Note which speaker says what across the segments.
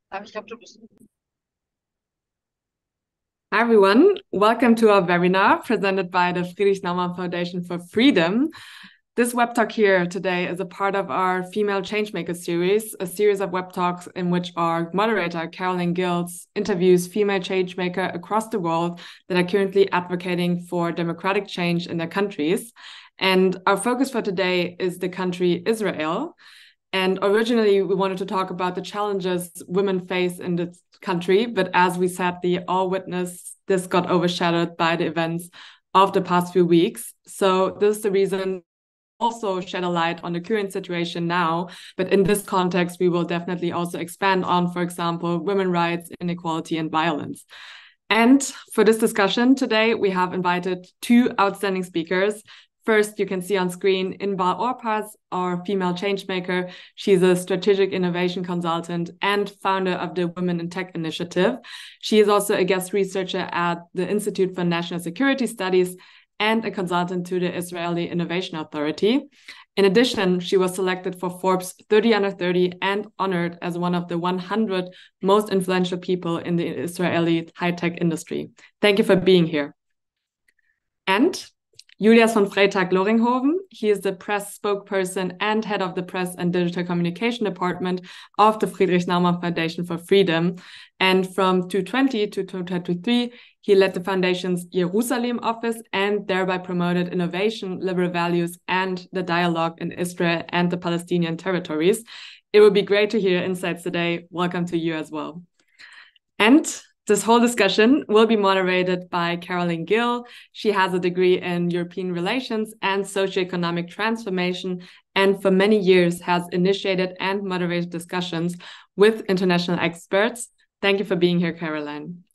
Speaker 1: Ich glaube, du bist.
Speaker 2: Hi everyone, welcome to our webinar presented by the Friedrich-Naumann Foundation for Freedom. This web talk here today is a part of our Female Changemaker series, a series of web talks in which our moderator, Caroline Gills, interviews female changemaker across the world that are currently advocating for democratic change in their countries. And our focus for today is the country Israel. And originally, we wanted to talk about the challenges women face in this country. But as we sadly all witnessed, this got overshadowed by the events of the past few weeks. So this is the reason also shed a light on the current situation now. But in this context, we will definitely also expand on, for example, women's rights, inequality, and violence. And for this discussion today, we have invited two outstanding speakers. First, you can see on screen Inbal Orpaz, our female changemaker. She's a strategic innovation consultant and founder of the Women in Tech initiative. She is also a guest researcher at the Institute for National Security Studies and a consultant to the Israeli Innovation Authority. In addition, she was selected for Forbes 30 under 30 and honored as one of the 100 most influential people in the Israeli high-tech industry. Thank you for being here. And Julius von Freytag-Loringhoven. He is the press spokesperson and head of the press and digital communication department of the Friedrich-Naumann Foundation for Freedom. And from 2020 to 2023, he led the foundation's Jerusalem office and thereby promoted innovation, liberal values, and the dialogue in Israel and the Palestinian territories. It would be great to hear insights today. Welcome to you as well. And this whole discussion will be moderated by Caroline Gill. She has a degree in European relations and socioeconomic transformation, and for many years has initiated and moderated discussions with international experts. Thank you for being here, Caroline.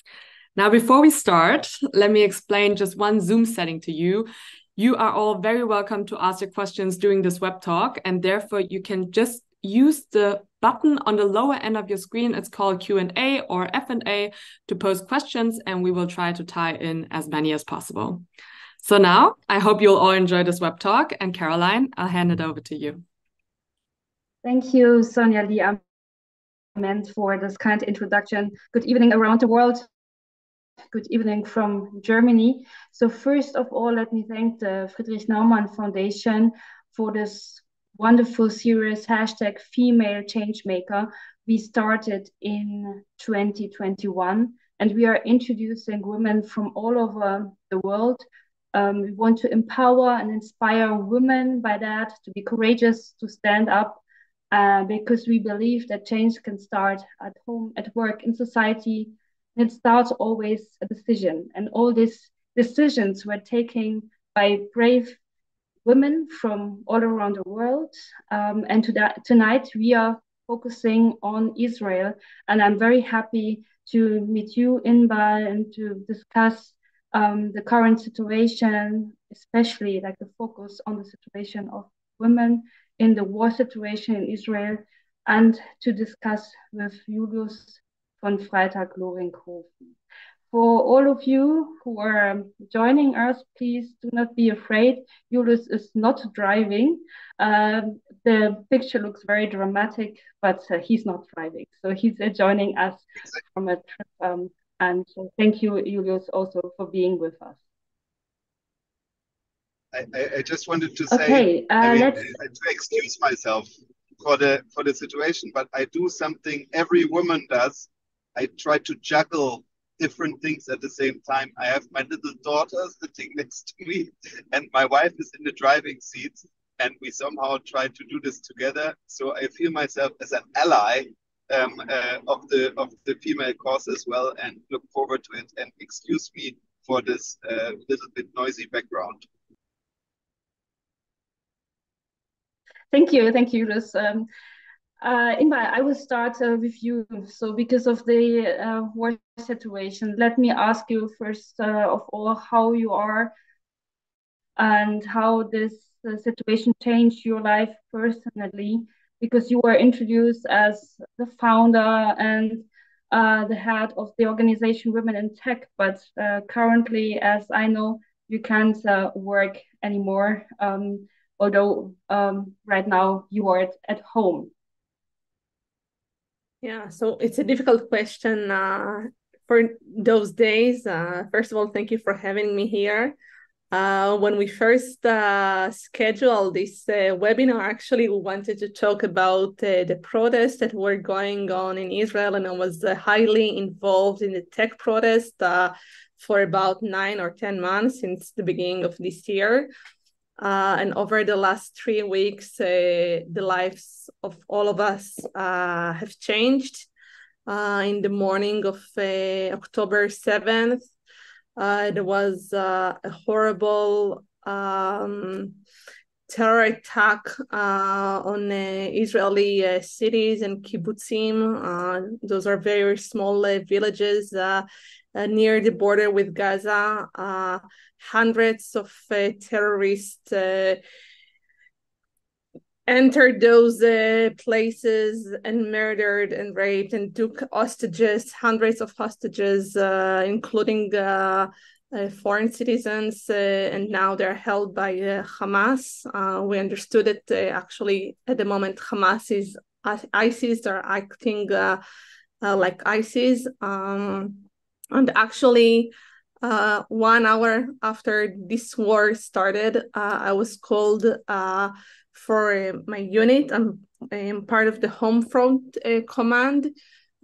Speaker 2: Now, before we start, let me explain just one Zoom setting to you. You are all very welcome to ask your questions during this web talk, and therefore you can just use the button on the lower end of your screen. It's called Q&A or F&A to post questions, and we will try to tie in as many as possible. So now I hope you'll all enjoy this web talk, and Caroline, I'll hand it over to you.
Speaker 3: Thank you, Sonia Lee, for this kind introduction. Good evening around the world. Good evening from Germany. So first of all, let me thank the Friedrich-Naumann Foundation for this wonderful series, hashtag Female Changemaker. We started in 2021, and we are introducing women from all over the world. We want to empower and inspire women by that, to be courageous, to stand up, because we believe that change can start at home, at work, in society. And it starts always a decision. And all these decisions were taken by brave women from all around the world. And tonight we are focusing on Israel. And I'm very happy to meet you, Inbal, and to discuss the current situation, especially like the focus on the situation of women in the war situation in Israel, and to discuss with Julius von Freytag-Loringhoven. For all of you who are joining us, please do not be afraid. Julius is not driving. The picture looks very dramatic, but he's not driving. So he's joining us from a trip. And so thank you, Julius, also for being with us.
Speaker 4: I just wanted to say, to excuse myself for the situation, but I do something every woman does. I try to juggle different things at the same time. I have my little daughter sitting next to me, and my wife is in the driving seat, and we somehow try to do this together. So I feel myself as an ally of the female cause as well, and look forward to it. And excuse me for this little bit noisy background.
Speaker 3: Thank you, Julius. Inbal, I will start with you. So because of the war situation, let me ask you first of all how you are and how this situation changed your life personally, because you were introduced as the founder and the head of the organization Women in Tech, but currently, as I know, you can't work anymore, although right now you are at home.
Speaker 1: Yeah, so it's a difficult question for those days. First of all, thank you for having me here. When we first scheduled this webinar, actually, we wanted to talk about the protests that were going on in Israel, and I was highly involved in the tech protest for about 9 or 10 months since the beginning of this year. And over the last 3 weeks, the lives of all of us have changed. In the morning of October 7th, there was a horrible terror attack on Israeli cities and kibbutzim. Those are very small villages near the border with Gaza. Hundreds of terrorists entered those places and murdered and raped and took hostages, hundreds of hostages, including foreign citizens, and now they're held by Hamas. We understood that actually at the moment Hamas is ISIS, they're acting like ISIS. And actually, 1 hour after this war started, I was called for my unit. I'm part of the Home Front Command,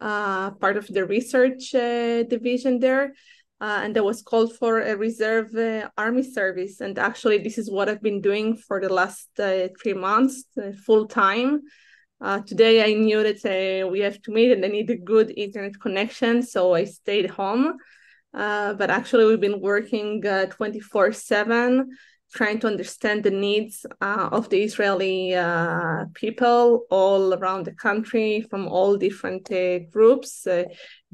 Speaker 1: part of the research division there. And I was called for a reserve army service. And actually, this is what I've been doing for the last 3 months, full time. Today, I knew that we have to meet and I need a good internet connection, so I stayed home. But actually, we've been working 24/7, trying to understand the needs of the Israeli people all around the country from all different groups,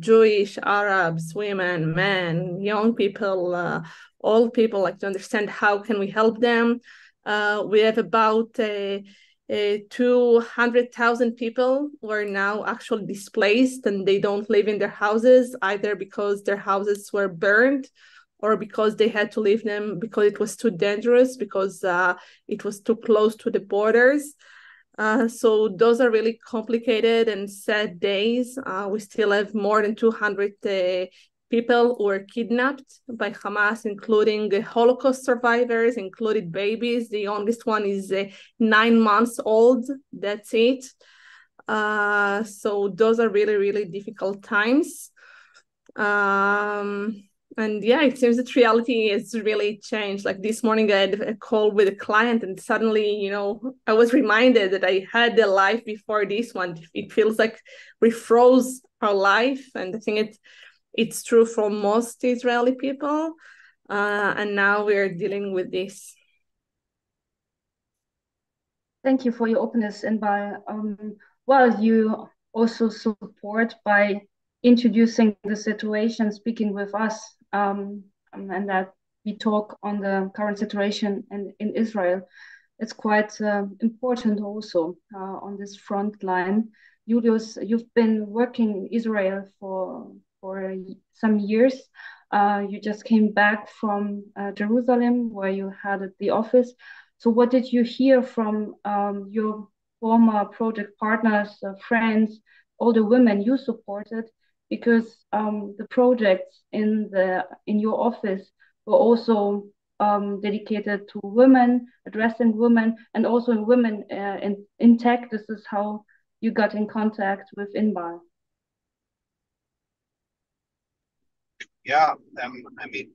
Speaker 1: Jewish, Arabs, women, men, young people, all people, like to understand how can we help them. We have about 200,000 people who are now actually displaced and they don't live in their houses, either because their houses were burned or because they had to leave them because it was too dangerous, because it was too close to the borders. So those are really complicated and sad days. We still have more than 200 people who were kidnapped by Hamas, including Holocaust survivors, including babies. The youngest one is 9 months old. That's it. So those are really, really difficult times. And yeah, it seems that reality has really changed. Like this morning, I had a call with a client and suddenly, I was reminded that I had a life before this one. It feels like we froze our life. And I think it's true for most Israeli people. And now we're dealing with this.
Speaker 3: Thank you for your openness, Inbal. Well, you also support by introducing the situation, speaking with us, and that we talk on the current situation in Israel. It's quite important also on this front line. Julius, you've been working in Israel for some years. You just came back from Jerusalem, where you had the office. So what did you hear from your former project partners, friends, all the women you supported? Because the projects in your office were also dedicated to women, addressing women, and also women in tech. This is how you got in contact with Inbal.
Speaker 4: Yeah, I mean,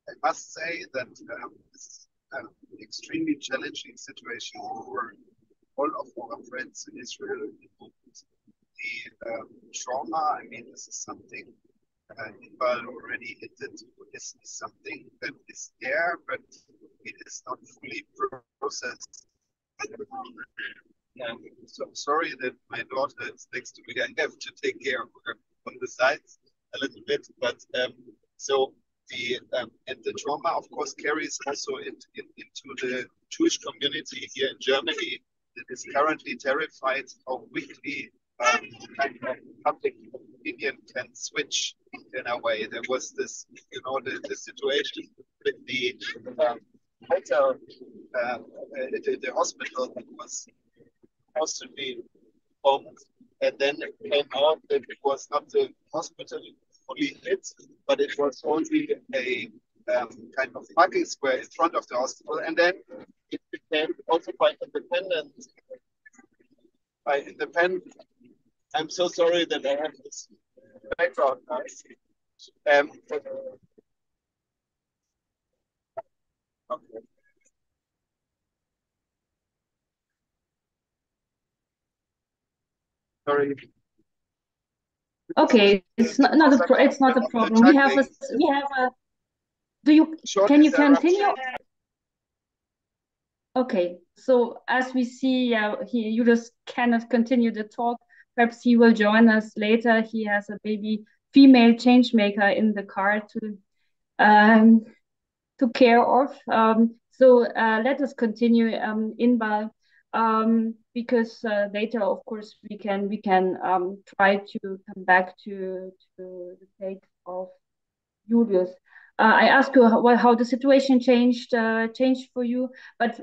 Speaker 4: I must say that this is an extremely challenging situation for all of our friends in Israel. The trauma, I mean, this is something Inbal already hinted to. This is something that is there, but it is not fully processed. So sorry that my daughter is next to me. I have to take care of her on the sides a little bit, but so the and the trauma, of course, carries also into the Jewish community here in Germany that is currently terrified how quickly kind of public opinion can switch in a way. There was this, the situation with the hotel, the hospital that was supposed to be bombed And then it came out that it was not the hospital fully hit, but it was only a kind of parking square in front of the hospital. And then it became also by independent. I'm so sorry that I have this background noise. Okay. Sorry.
Speaker 3: Okay, it's not a problem. We have a. Can you continue? Okay, so as we see, you just cannot continue the talk. Perhaps he will join us later. He has a baby female change maker in the car to care of. So let us continue, Inbal, because later, of course, we can try to come back to the take of Julius. I asked you how the situation changed for you, but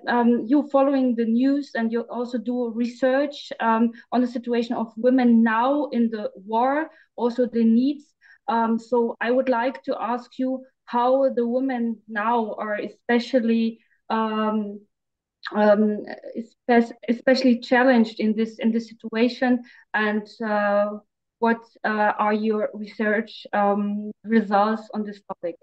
Speaker 3: you following the news and you also do research on the situation of women now in the war, also the needs. So I would like to ask you how the women now are especially especially challenged in this situation, and what are your research results on this topic?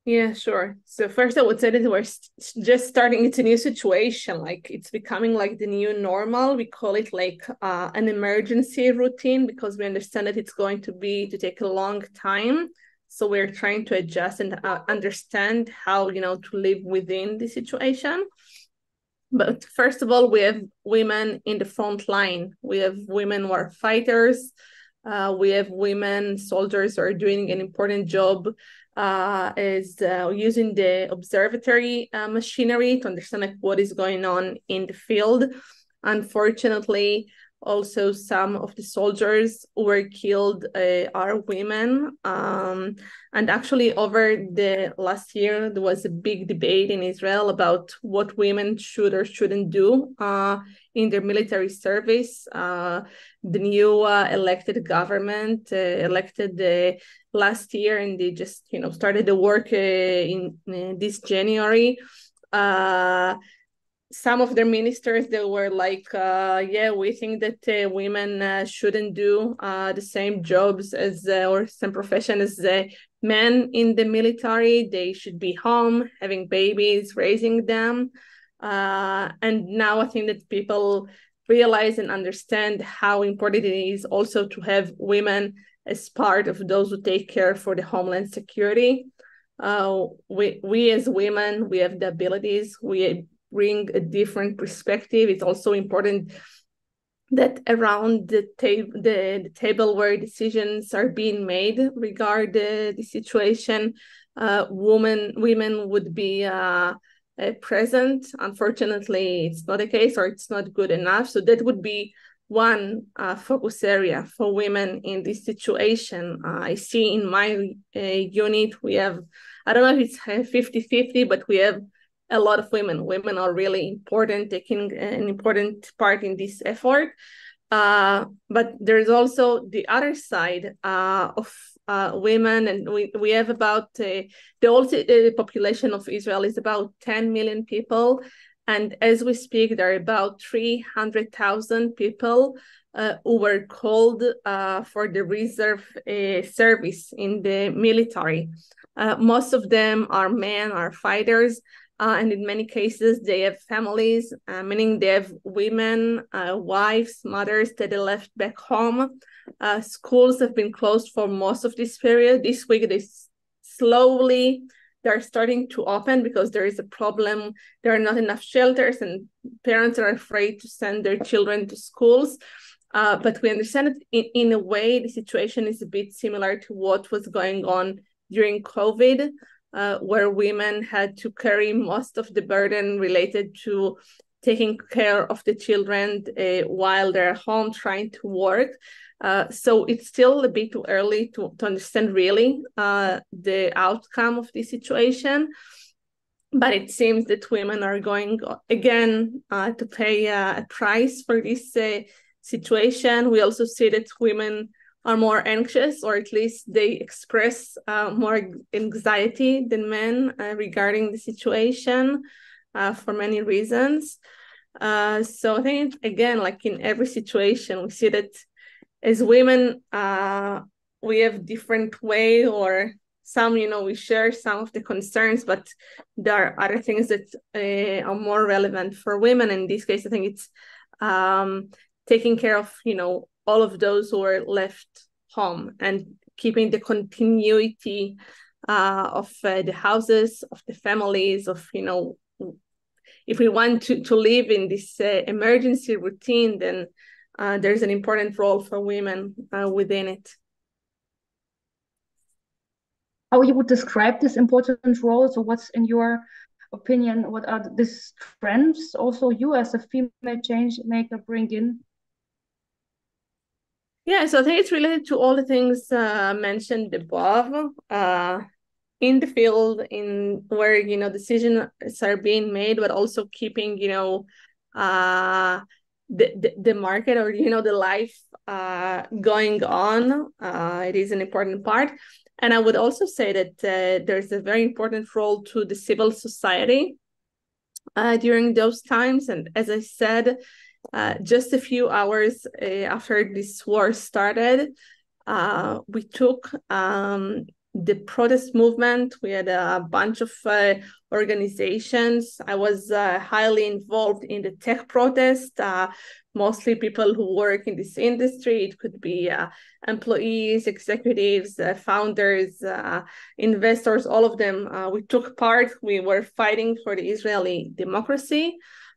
Speaker 1: Yeah, sure. So first I would say that we're just starting. It's a new situation. Like it's becoming like the new normal. We call it like an emergency routine because we understand that it's going to take a long time. So we're trying to adjust and understand how, to live within the situation. But first of all, we have women in the front line. We have women who are fighters. We have women soldiers who are doing an important job is using the observatory machinery to understand like what is going on in the field. Unfortunately, also some of the soldiers who were killed are women. And actually over the last year, there was a big debate in Israel about what women should or shouldn't do in their military service. The new elected government elected last year, and they just started the work in this January. Some of their ministers, they were like, we think that women shouldn't do the same jobs as or same profession as men in the military. They should be home, having babies, raising them. And now I think that people realize and understand how important it is also to have women as part of those who take care for the homeland security. We as women, we have the abilities, we bring a different perspective. It's also important that around the table where decisions are being made regarding the situation, women would be present. Unfortunately, it's not the case, or it's not good enough. So that would be one focus area for women in this situation. I see in my unit, we have, I don't know if it's 50-50, but we have a lot of women. Women are really important, taking an important part in this effort. But there's also the other side of women, and we have about the population of Israel is about 10 million people. And as we speak, there are about 300,000 people who were called for the reserve service in the military. Most of them are men, are fighters. And in many cases, they have families, meaning they have women, wives, mothers that they left back home. Schools have been closed for most of this period. This week, they're starting to open because there is a problem. There are not enough shelters and parents are afraid to send their children to schools. But we understand that in a way, the situation is a bit similar to what was going on during COVID. Where women had to carry most of the burden related to taking care of the children while they're home trying to work. So it's still a bit too early to understand really the outcome of this situation. But it seems that women are going again to pay a price for this situation. We also see that women are more anxious, or at least they express more anxiety than men regarding the situation for many reasons. So I think, again, like in every situation, we see that as women, we have different way, or some, we share some of the concerns, but there are other things that are more relevant for women. In this case, I think it's taking care of, all of those who are left home and keeping the continuity of the houses, of the families, of, if we want to live in this emergency routine, then there's an important role for women within it.
Speaker 3: How you would describe this important role? So what's, in your opinion, what are these trends also you as a female change maker bring in?
Speaker 1: Yeah, so I think it's related to all the things mentioned above. In the field, in where decisions are being made, but also keeping the market, or the life going on. It is an important part. And I would also say that there's a very important role to the civil society during those times. And as I said, just a few hours after this war started, we took the protest movement. We had a bunch of organizations. I was highly involved in the tech protest, mostly people who work in this industry. It could be employees, executives, founders, investors, all of them. We took part. We were fighting for the Israeli democracy.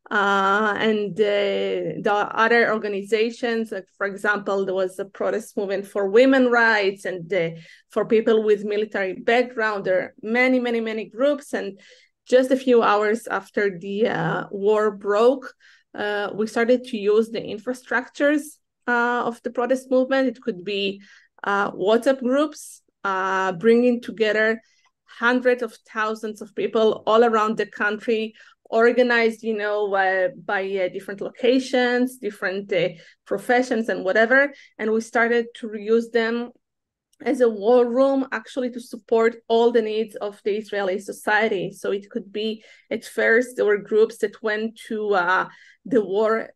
Speaker 1: And the other organizations, like, for example, there was a protest movement for women's rights and for people with military background. There are many, many, many groups. And just a few hours after the war broke, we started to use the infrastructures of the protest movement. It could be WhatsApp groups, bringing together hundreds of thousands of people all around the country, organized, by different locations, different professions and whatever. And we started to reuse them as a war room, actually, to support all the needs of the Israeli society. So it could be, at first, there were groups that went to the war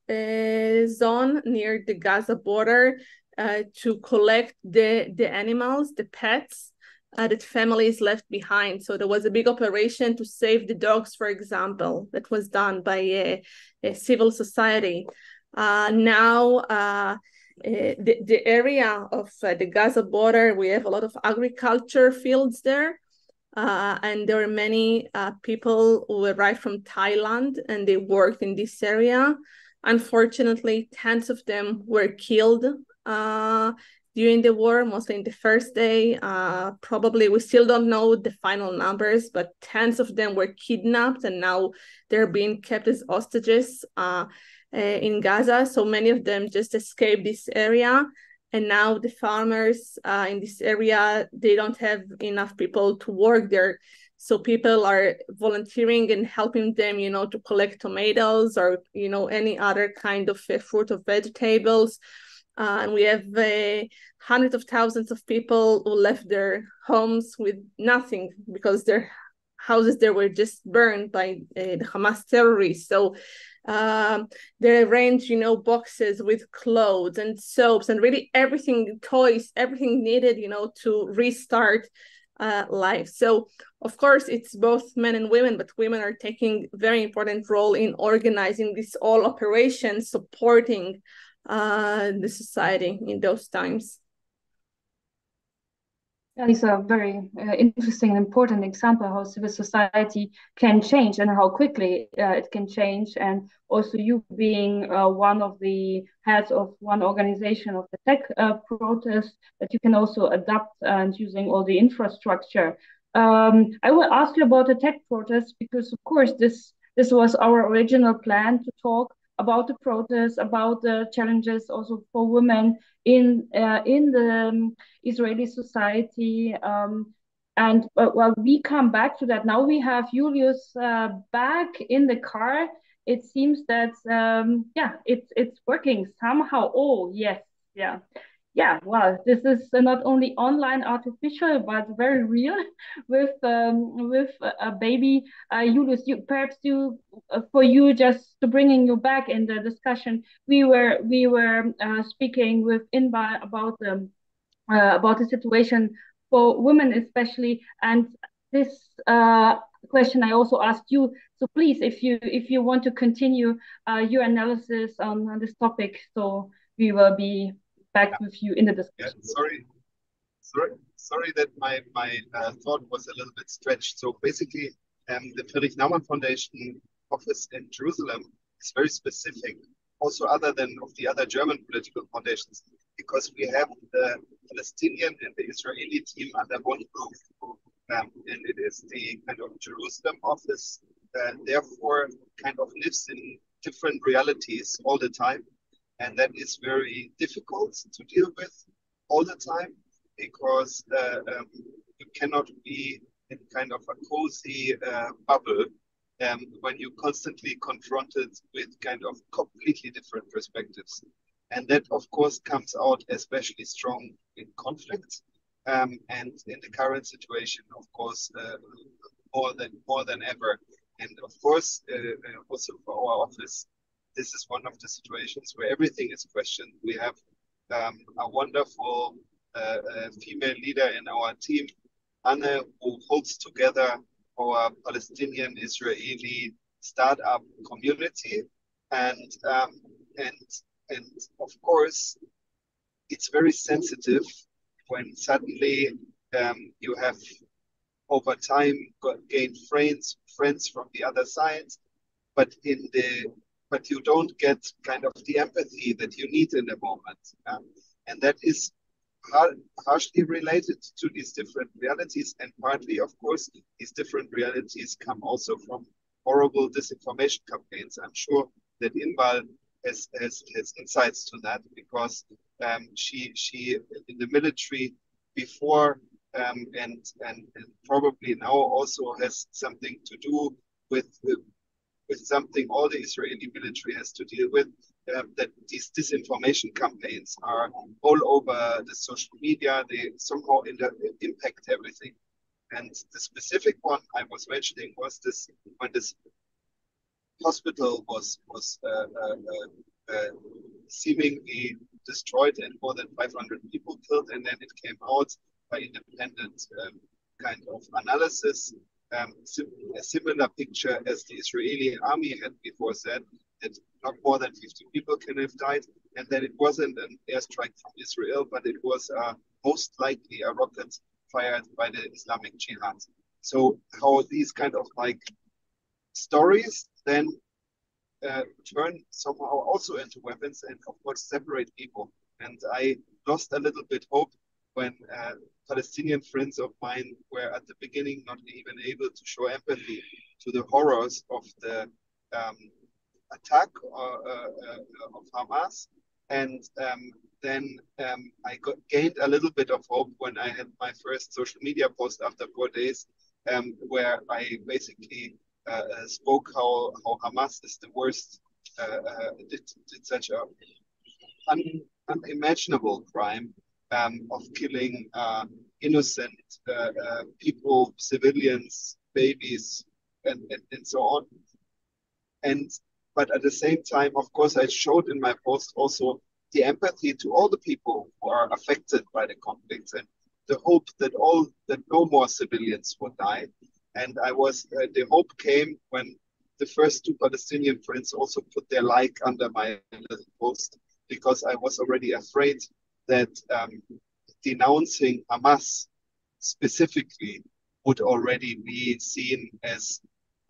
Speaker 1: zone near the Gaza border to collect the animals, the pets, that families left behind. So there was a big operation to save the dogs, for example, that was done by a civil society. Now, the area of the Gaza border, we have a lot of agriculture fields there. And there are many people who arrived from Thailand and they worked in this area. Unfortunately, tens of them were killed during the war, mostly in the first day. Probably, we still don't know the final numbers, but tens of them were kidnapped and now they're being kept as hostages in Gaza. So many of them just escaped this area. And now the farmers in this area, they don't have enough people to work there. So people are volunteering and helping them, to collect tomatoes or, any other kind of fruit or vegetables. And we have hundreds of thousands of people who left their homes with nothing because their houses there were just burned by the Hamas terrorists. So they arrange, boxes with clothes and soaps and really everything, toys, everything needed, to restart life. So, of course, it's both men and women, but women are taking a very important role in organizing this all operation, supporting the society in those times.
Speaker 3: That is a very interesting and important example how civil society can change and how quickly it can change. And also you being one of the heads of one organization of the tech protest, that you can also adapt and using all the infrastructure. I will ask you about the tech protest because, of course, this was our original plan to talk about the protests, about the challenges also for women in the Israeli society. And while we come back to that, now we have Julius back in the car. it seems that yeah, it's working somehow. Oh yes, yeah. Yeah, well, this is not only online artificial, but very real with a baby. Julius, perhaps for you, just to bringing you back in the discussion, we were speaking with Inbal about the situation for women especially, and this question I also asked you. So please, if you want to continue your analysis on this topic, so we will be back with you in the discussion.
Speaker 4: Yeah, sorry that my thought was a little bit stretched. So basically, the Friedrich-Naumann Foundation office in Jerusalem is very specific, also other than of the other German political foundations, because we have the Palestinian and the Israeli team under one roof, and it is the kind of Jerusalem office, therefore kind of lives in different realities all the time. And that is very difficult to deal with all the time, because you cannot be in kind of a cozy bubble when you're constantly confronted with kind of completely different perspectives. And that, of course, comes out especially strong in conflict. And in the current situation, of course, more than ever. And of course, also for our office, this is one of the situations where everything is questioned. We have a wonderful female leader in our team, Anne, who holds together our Palestinian-Israeli startup community, and of course, it's very sensitive when suddenly you have over time gained friends from the other side, but you don't get kind of the empathy that you need in the moment, and that is harshly related to these different realities, and partly, of course, these different realities come also from horrible disinformation campaigns. I'm sure that Inbal has insights to that, because she in the military before and probably now also has something to do with something all the Israeli military has to deal with, that these disinformation campaigns are all over the social media. They somehow impact everything. And the specific one I was mentioning was this, when this hospital was seemingly destroyed and more than 500 people killed, and then it came out by independent kind of analysis, a similar picture as the Israeli army had before said, that not more than 50 people can have died, and that it wasn't an airstrike from Israel, but it was most likely a rocket fired by the Islamic Jihad. So how these kind of like stories then turn somehow also into weapons and of course separate people. And I lost a little bit hope when Palestinian friends of mine were at the beginning not even able to show empathy to the horrors of the attack of Hamas. And then I gained a little bit of hope when I had my first social media post after 4 days, where I basically spoke how Hamas is the worst, did such a unimaginable crime of killing innocent people, civilians, babies, and so on. But at the same time, of course, I showed in my post also the empathy to all the people who are affected by the conflicts and the hope that no more civilians would die. And the hope came when the first 2 Palestinian friends also put their like under my little post, because I was already afraid that denouncing Hamas specifically would already be seen as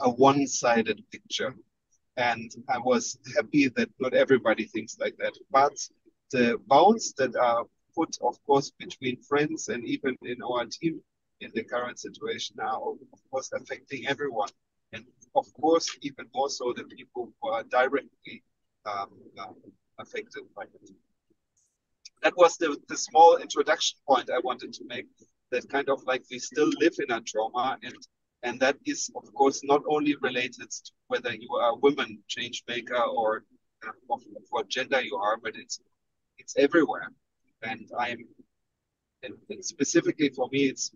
Speaker 4: a one-sided picture. And I was happy that not everybody thinks like that. But the bounds that are put, of course, between friends and even in our team in the current situation are, of course, affecting everyone. And of course, even more so the people who are directly affected by it. That was the small introduction point I wanted to make, that kind of like we still live in a trauma, and And that is, of course, not only related to whether you are a woman change maker or of what gender you are, but it's everywhere. And specifically for me, it's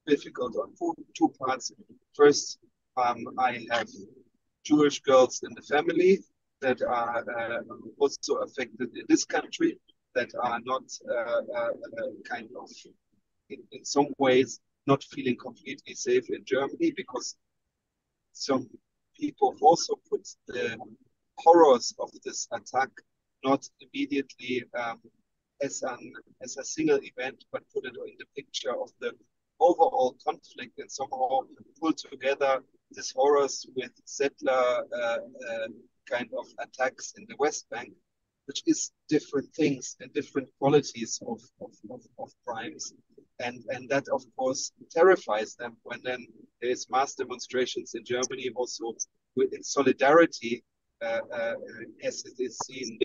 Speaker 4: difficult on two parts. First, I have Jewish girls in the family that are also affected in this country, that are not kind of, in some ways, not feeling completely safe in Germany, because some people also put the horrors of this attack not immediately as a single event, but put it in the picture of the overall conflict, and somehow pull together these horrors with settler kind of attacks in the West Bank, which is different things and different qualities of crimes. And that, of course, terrifies them when then there's mass demonstrations in Germany also in solidarity, as it is seen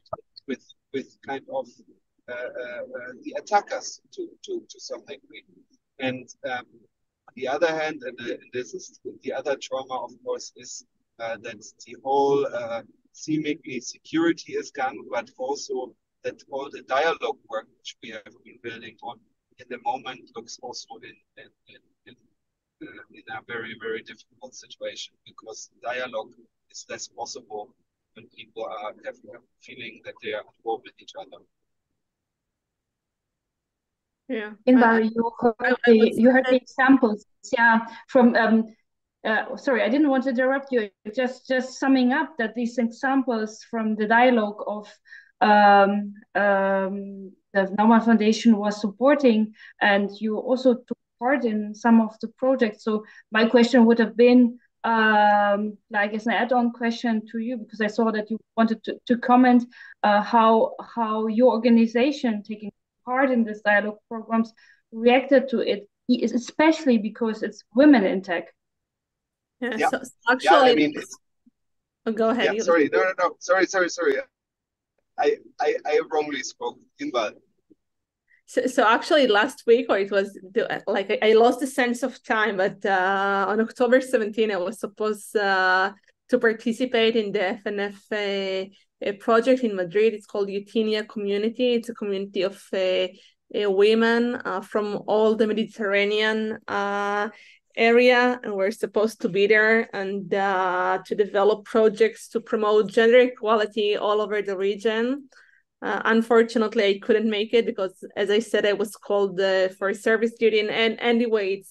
Speaker 4: with kind of the attackers to some degree. And on the other hand, and this is the other trauma, of course, is that the whole seemingly security is gone, but also that all the dialogue work which we have been building on in the moment looks also in a very, very difficult situation, because dialogue is less possible when people have a feeling that they are at war with each other.
Speaker 3: Yeah, Inbal, you heard the examples, yeah, from sorry, I didn't want to interrupt you. Just summing up that these examples from the dialogue of the Naumann Foundation was supporting, and you also took part in some of the projects. So my question would have been, like as an add-on question to you, because I saw that you wanted to comment how your organization taking part in this dialogue programs reacted to it, especially because it's women in tech.
Speaker 1: Yeah. So actually,
Speaker 4: I mean,
Speaker 1: go ahead.
Speaker 4: Yeah, sorry, no. Sorry. I wrongly spoke. Inbal.
Speaker 1: So actually last week, or it was like I lost the sense of time, but on October 17, I was supposed to participate in the FNF a project in Madrid. It's called Eutinia Community. It's a community of women from all the Mediterranean area, and we're supposed to be there and to develop projects to promote gender equality all over the region. Unfortunately, I couldn't make it because, as I said, I was called for service duty, and anyway,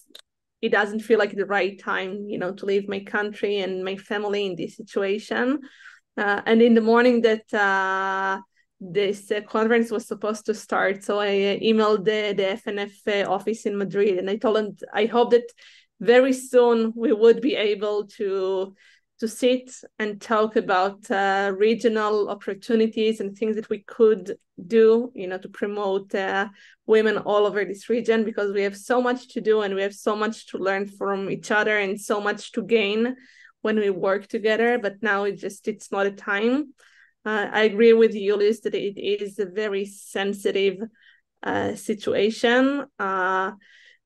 Speaker 1: it doesn't feel like the right time, to leave my country and my family in this situation. And in the morning that this conference was supposed to start, so I emailed the FNF office in Madrid, and I told them I hope that very soon we would be able to sit and talk about regional opportunities and things that we could do, to promote women all over this region, because we have so much to do and we have so much to learn from each other and so much to gain when we work together. But now it's not a time. I agree with Julius that it is a very sensitive situation.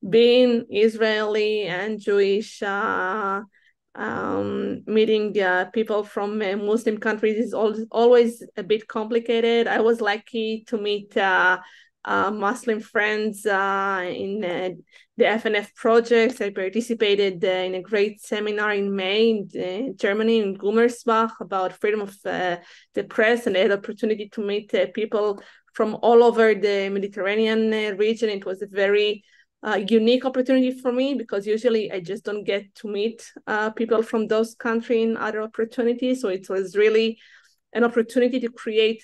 Speaker 1: Being Israeli and Jewish, meeting people from Muslim countries is always a bit complicated. I was lucky to meet Muslim friends in the FNF projects. I participated in a great seminar in May in Germany, in Gummersbach, about freedom of the press, and I had the opportunity to meet people from all over the Mediterranean region. It was a very unique opportunity for me, because usually I just don't get to meet people from those countries in other opportunities. So it was really an opportunity to create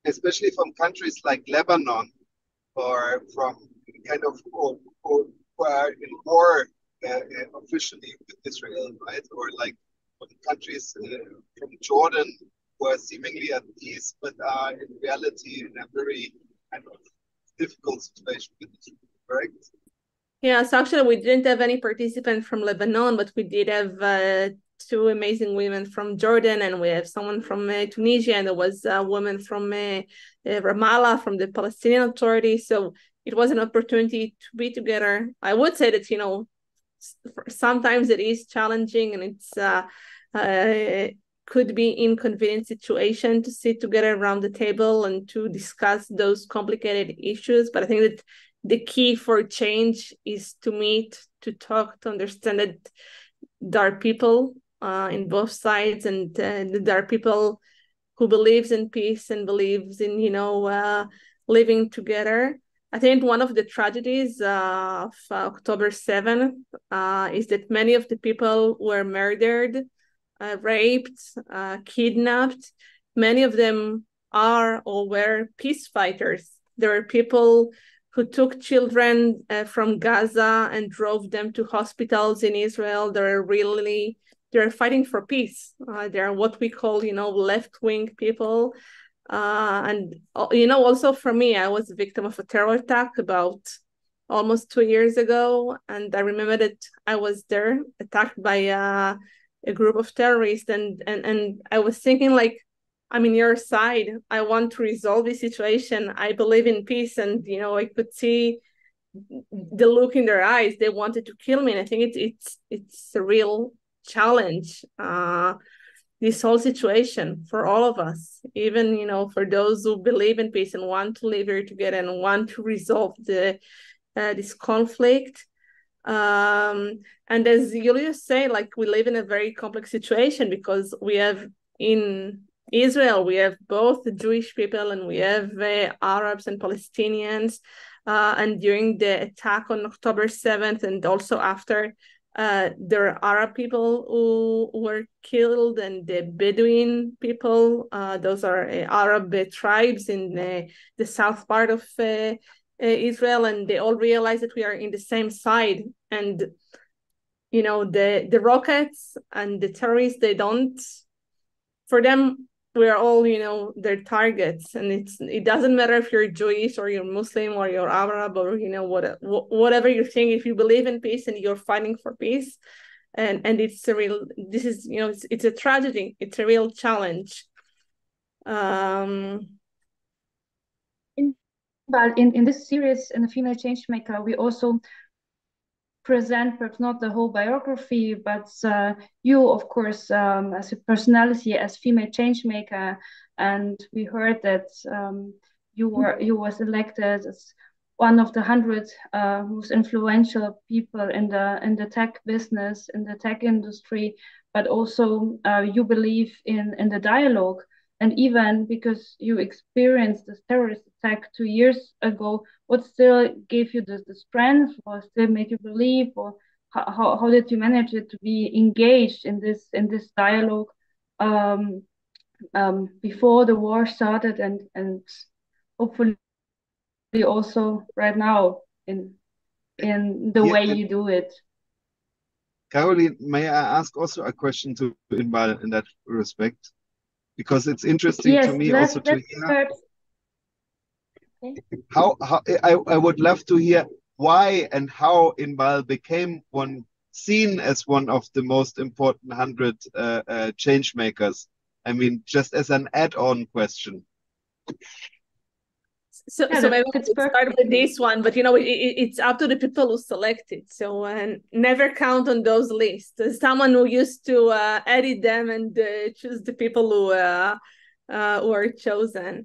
Speaker 4: especially from countries like Lebanon, or from kind of who are in war officially with Israel, right? Or like from countries from Jordan who are seemingly at peace, but are in reality in a very kind of difficult situation with Israel, correct?
Speaker 1: Yeah, so actually we didn't have any participants from Lebanon, but we did have two amazing women from Jordan, and we have someone from Tunisia, and there was a woman from Ramallah, from the Palestinian Authority. So it was an opportunity to be together. I would say that, sometimes it is challenging, and it's could be inconvenient situation to sit together around the table and to discuss those complicated issues. But I think that the key for change is to meet, to talk, to understand that there are people in both sides, and there are people who believes in peace and believes in, living together. I think one of the tragedies of October 7th is that many of the people were murdered, raped, kidnapped. Many of them are or were peace fighters. There were people who took children from Gaza and drove them to hospitals in Israel. They're fighting for peace. They're what we call, left-wing people. And also for me, I was a victim of a terror attack about almost 2 years ago. And I remember that I was there, attacked by a group of terrorists. And I was thinking, like, I'm in your side. I want to resolve this situation. I believe in peace. And, I could see the look in their eyes. They wanted to kill me. And I think it's a real challenge, this whole situation for all of us, even, for those who believe in peace and want to live here together and want to resolve this conflict. And as Julius said, like, we live in a very complex situation because we have in Israel, we have both the Jewish people and we have Arabs and Palestinians. And during the attack on October 7th and also after, there are Arab people who were killed, and the Bedouin people. Those are Arab tribes in the south part of Israel, and they all realize that we are in the same side. And the rockets and the terrorists, for them, we are all, their targets. And it doesn't matter if you're Jewish or you're Muslim or you're Arab or, whatever you think. If you believe in peace and you're fighting for peace, and it's it's a tragedy. It's a real challenge.
Speaker 3: But in this series, in the Female Changemaker, we also present perhaps not the whole biography, but you, of course, as a personality, as female changemaker, and we heard that you was elected as one of the 100 most influential people in the tech business, in the tech industry, but also you believe in the dialogue. And even because you experienced this terrorist attack 2 years ago, what still gave you the strength, or still made you believe, or how did you manage it to be engaged in this dialogue before the war started, and hopefully also right now in the way you do it?
Speaker 4: Caroline, may I ask also a question to Inbal in that respect? Because it's interesting to me also to hear how I would love to hear why and how Inbal became seen as one of the most important 100 change makers. I mean, just as an add-on question.
Speaker 1: So maybe we could start with this one, but it's up to the people who select it. So never count on those lists. There's someone who used to edit them and choose the people who are chosen.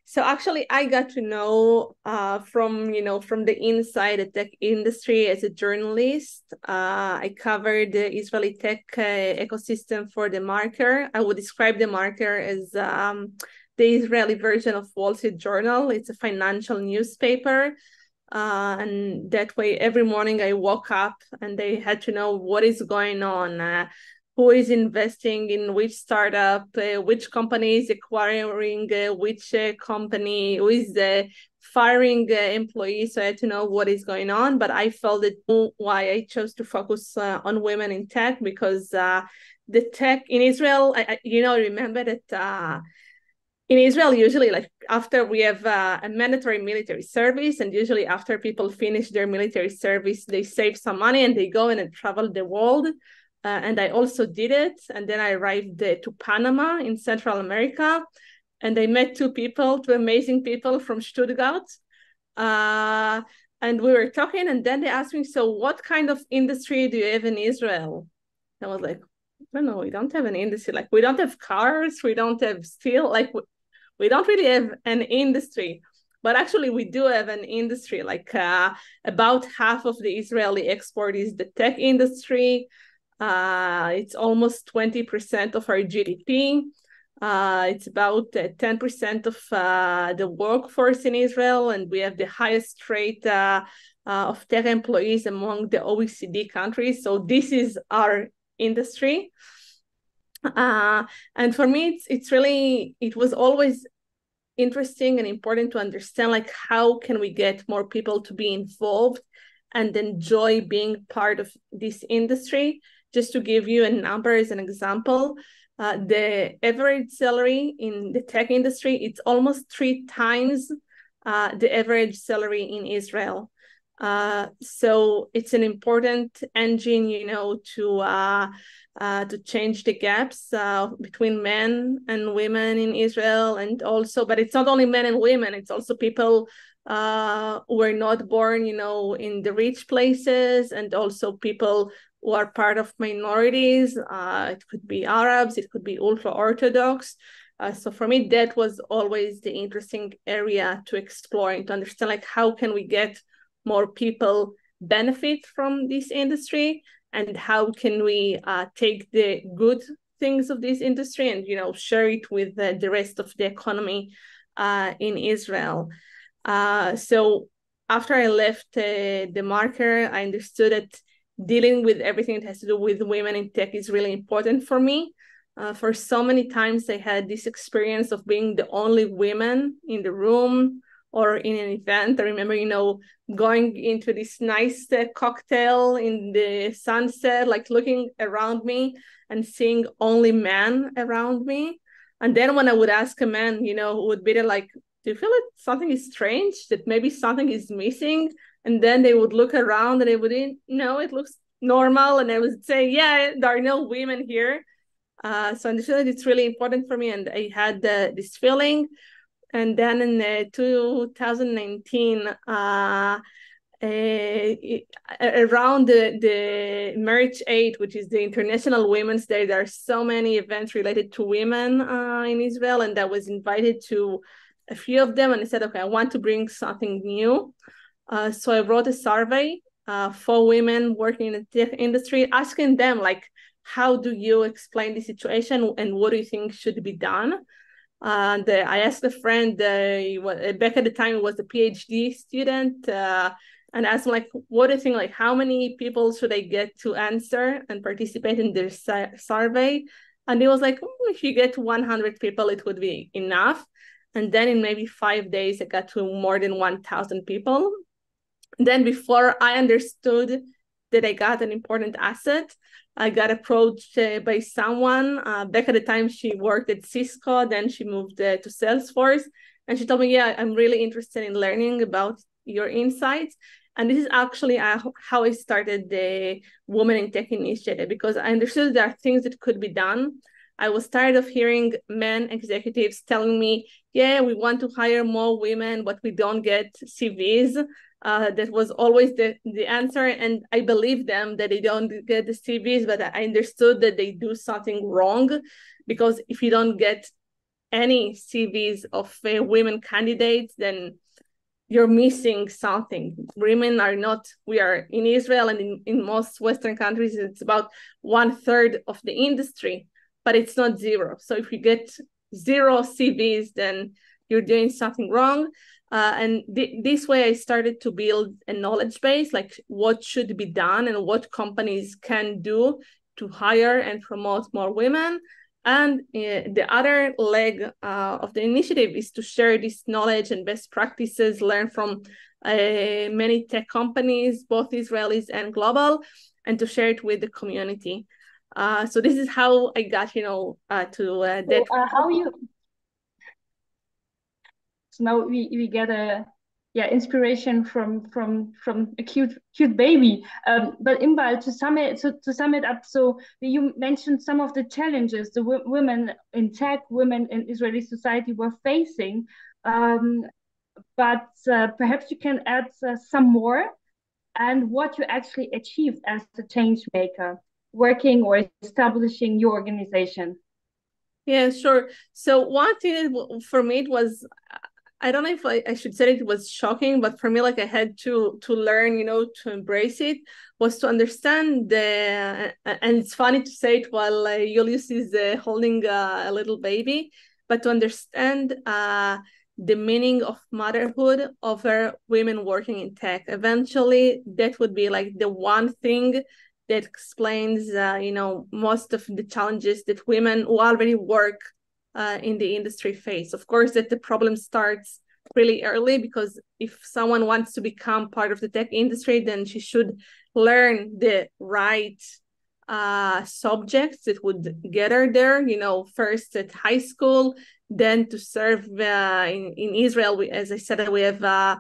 Speaker 1: So actually, I got to know from the inside the tech industry as a journalist. I covered the Israeli tech ecosystem for The Marker. I would describe The Marker as the Israeli version of Wall Street Journal. It's a financial newspaper. And that way, every morning I woke up and they had to know what is going on, who is investing in which startup, which company is acquiring which company, who is firing employees. So I had to know what is going on. But I felt it why I chose to focus on women in tech, because the tech in Israel, I remember that in Israel, usually, like, after we have a mandatory military service, and usually after people finish their military service, they save some money and they go and travel the world. And I also did it. And then I arrived to Panama in Central America, and I met two amazing people from Stuttgart. And we were talking, and then they asked me, so what kind of industry do you have in Israel? I was like, I don't know, we don't have an industry. Like, we don't have cars, we don't have steel, like, we don't really have an industry. But actually, we do have an industry. Like, about half of the Israeli export is the tech industry. It's almost 20% of our GDP. It's about 10% of the workforce in Israel, and we have the highest rate of tech employees among the OECD countries. So this is our industry. And for me, it was always interesting and important to understand, like, how can we get more people to be involved and enjoy being part of this industry. Just to give you a number as an example, the average salary in the tech industry, it's almost 3 times the average salary in Israel. So it's an important engine, to change the gaps between men and women in Israel. And also, but it's not only men and women, it's also people who are not born, in the rich places, and also people who are part of minorities. It could be Arabs, it could be ultra-Orthodox. So for me, that was always the interesting area to explore and to understand, like, how can we get more people benefit from this industry, and how can we take the good things of this industry and, share it with the rest of the economy in Israel. So after I left the marker, I understood that dealing with everything that has to do with women in tech is really important for me. For so many times, I had this experience of being the only woman in the room or in an event. I remember, going into this nice cocktail in the sunset, like looking around me and seeing only men around me. And then when I would ask a man, who would be there, like, do you feel like something is strange, that maybe something is missing? And then they would look around and they would, no, it looks normal. And I would say, yeah, there are no women here. So I understood that it's really important for me. And I had this feeling. And then in 2019, around the March 8, which is the International Women's Day, there are so many events related to women in Israel. And I was invited to a few of them. And I said, okay, I want to bring something new. So I wrote a survey for women working in the tech industry, asking them, like, how do you explain the situation and what do you think should be done? And I asked a friend, back at the time, it was a PhD student, and asked him, like, what do you think, like, how many people should I get to answer and participate in this survey? And he was like, if you get 100 people, it would be enough. And then in maybe 5 days, I got to more than 1,000 people. Then before I understood that I got an important asset, I got approached by someone. Back at the time, she worked at Cisco. Then she moved to Salesforce. And she told me, yeah, I'm really interested in learning about your insights. And this is actually how I started the Women in Tech Initiative, because I understood there are things that could be done. I was tired of hearing men executives telling me, yeah, we want to hire more women, but we don't get CVs. That was always the answer. And I believe them that they don't get the CVs, but I understood that they do something wrong, because if you don't get any CVs of women candidates, then you're missing something. Women are not, we are in Israel and in most Western countries, it's about 1/3 of the industry, but it's not zero. So if you get 0 CVs, then you're doing something wrong. And this way I started to build a knowledge base, like what should be done and what companies can do to hire and promote more women. And the other leg of the initiative is to share this knowledge and best practices learned from many tech companies, both Israelis and global, and to share it with the community. So this is how I got, to that.
Speaker 3: How you? So now we get inspiration from a cute baby. But Inbal, to sum it up, so you mentioned some of the challenges the women in tech, women in Israeli society were facing. but perhaps you can add some more and what you actually achieved as a change maker, working or establishing your organization.
Speaker 1: Yeah, sure. So one thing for me, it was, I don't know if I should say it was shocking, but for me, like I had to learn, to embrace it, was to understand and it's funny to say it while Julius is holding a little baby, but to understand the meaning of motherhood over women working in tech. Eventually, that would be like the one thing that explains, most of the challenges that women who already work in the industry face. Of course, that the problem starts really early, because if someone wants to become part of the tech industry, then she should learn the right subjects that would get her there, first at high school, then to serve in Israel. As I said, we have a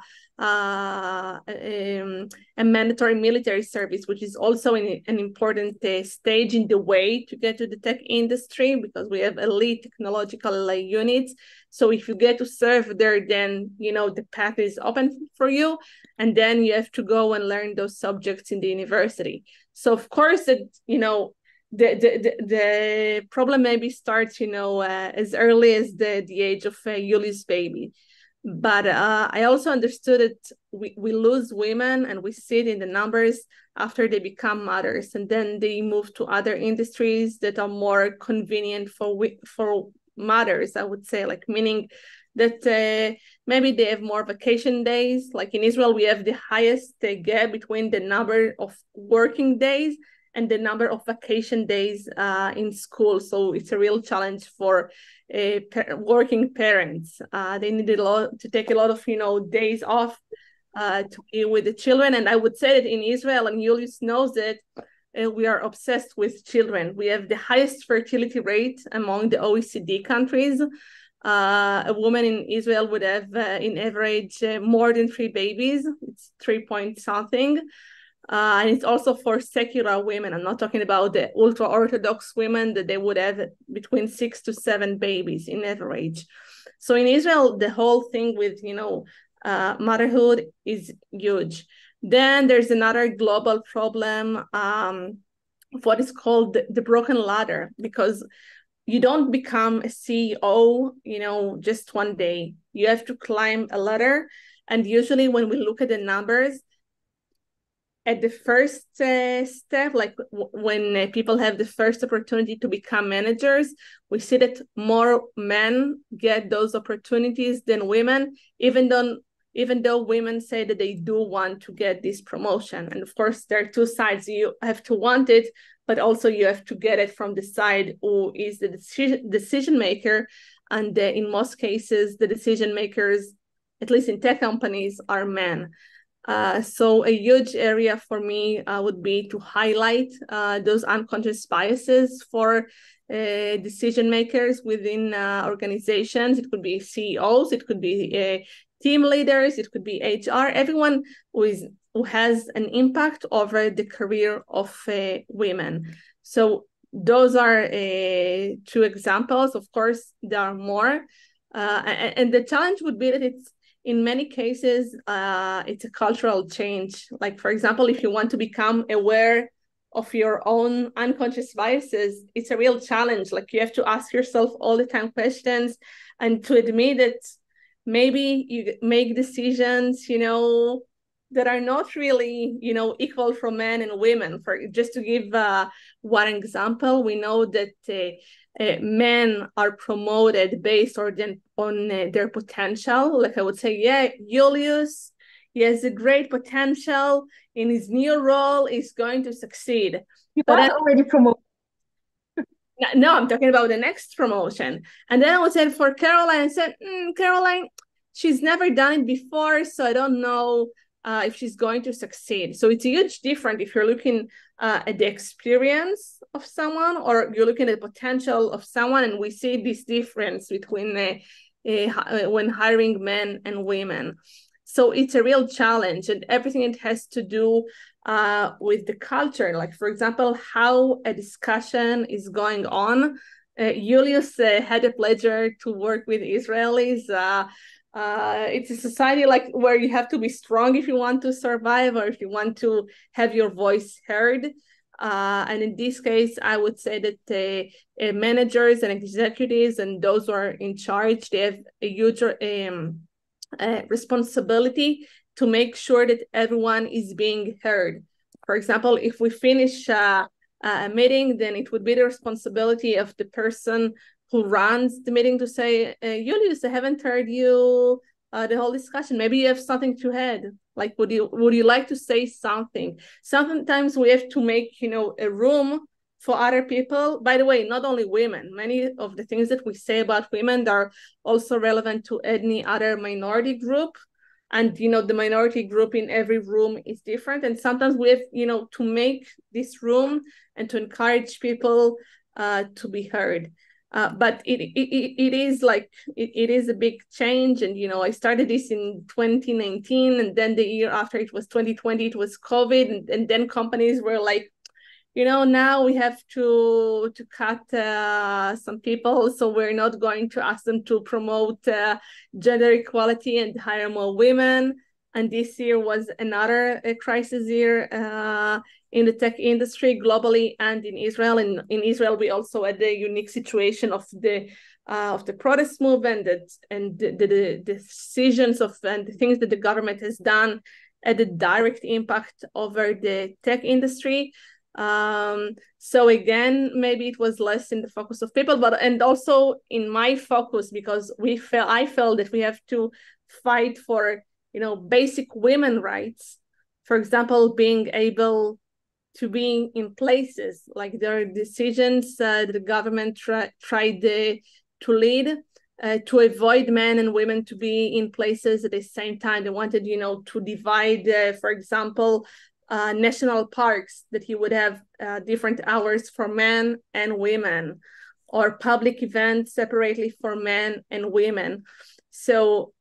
Speaker 1: mandatory military service, which is also an important stage in the way to get to the tech industry, because we have elite technological units. So if you get to serve there, then the path is open for you, and then you have to go and learn those subjects in the university. So of course that the problem maybe starts as early as the age of Yuli's baby. But I also understood that we lose women, and we see it in the numbers after they become mothers, and then they move to other industries that are more convenient for mothers, I would say, like meaning that maybe they have more vacation days. Like in Israel, we have the highest gap between the number of working days and the number of vacation days in school. So it's a real challenge for working parents. They need to take a lot of days off to be with the children. And I would say that in Israel, and Julius knows that, we are obsessed with children. We have the highest fertility rate among the OECD countries. A woman in Israel would have, in average, more than 3 babies. It's 3 point something. And it's also for secular women. I'm not talking about the ultra-Orthodox women, that they would have between 6 to 7 babies in average. So in Israel, the whole thing with, motherhood is huge. Then there's another global problem, what is called the broken ladder, because you don't become a CEO, just one day. You have to climb a ladder. And usually when we look at the numbers, at the first step, like when people have the first opportunity to become managers, we see that more men get those opportunities than women, even though women say that they do want to get this promotion. And of course, there are two sides. You have to want it, but also you have to get it from the side who is the decision maker. And in most cases, the decision makers, at least in tech companies, are men. So a huge area for me would be to highlight those unconscious biases for decision makers within organizations. It could be CEOs, it could be team leaders, it could be HR, everyone who has an impact over the career of women. So those are 2 examples. Of course, there are more. And the challenge would be that in many cases, it's a cultural change. Like, for example, if you want to become aware of your own unconscious biases, it's a real challenge. Like, you have to ask yourself all the time questions, and to admit that maybe you make decisions, that are not really, equal for men and women. Just to give one example, we know that men are promoted based on their potential. Like I would say, yeah, Julius, he has a great potential in his new role, is going to succeed.
Speaker 3: But was already promoted.
Speaker 1: No, I'm talking about the next promotion. And then I would say for Caroline, I said, Caroline, she's never done it before, so I don't know if she's going to succeed. So it's a huge difference if you're looking at the experience of someone, or you're looking at the potential of someone. And we see this difference between when hiring men and women. So it's a real challenge, and everything it has to do with the culture. Like, for example, how a discussion is going on. Julius had the pleasure to work with Israelis It's a society like where you have to be strong if you want to survive or if you want to have your voice heard. And in this case, I would say that managers and executives and those who are in charge, they have a huge responsibility to make sure that everyone is being heard. For example, if we finish a meeting, then it would be the responsibility of the person who runs the meeting to say, Julius, I haven't heard you the whole discussion. Maybe you have something to add. Like, would you like to say something? Sometimes we have to make, a room for other people. By the way, not only women. Many of the things that we say about women are also relevant to any other minority group. And, the minority group in every room is different. And sometimes we have, to make this room and to encourage people to be heard. But it is like, it is a big change. And, I started this in 2019, and then the year after it was 2020, it was COVID. And then companies were like, now we have to cut some people, so we're not going to ask them to promote gender equality and hire more women. And this year was another crisis year in the tech industry globally and in Israel. And in Israel, we also had the unique situation of the protest movement and the decisions and the things that the government has done had a direct impact over the tech industry. So again, maybe it was less in the focus of people, and also in my focus, because I felt that we have to fight for, basic women rights. For example, being able to be in places, like there are decisions the government tried to lead to avoid men and women to be in places at the same time. They wanted, to divide, for example, national parks, that you would have different hours for men and women, or public events separately for men and women. So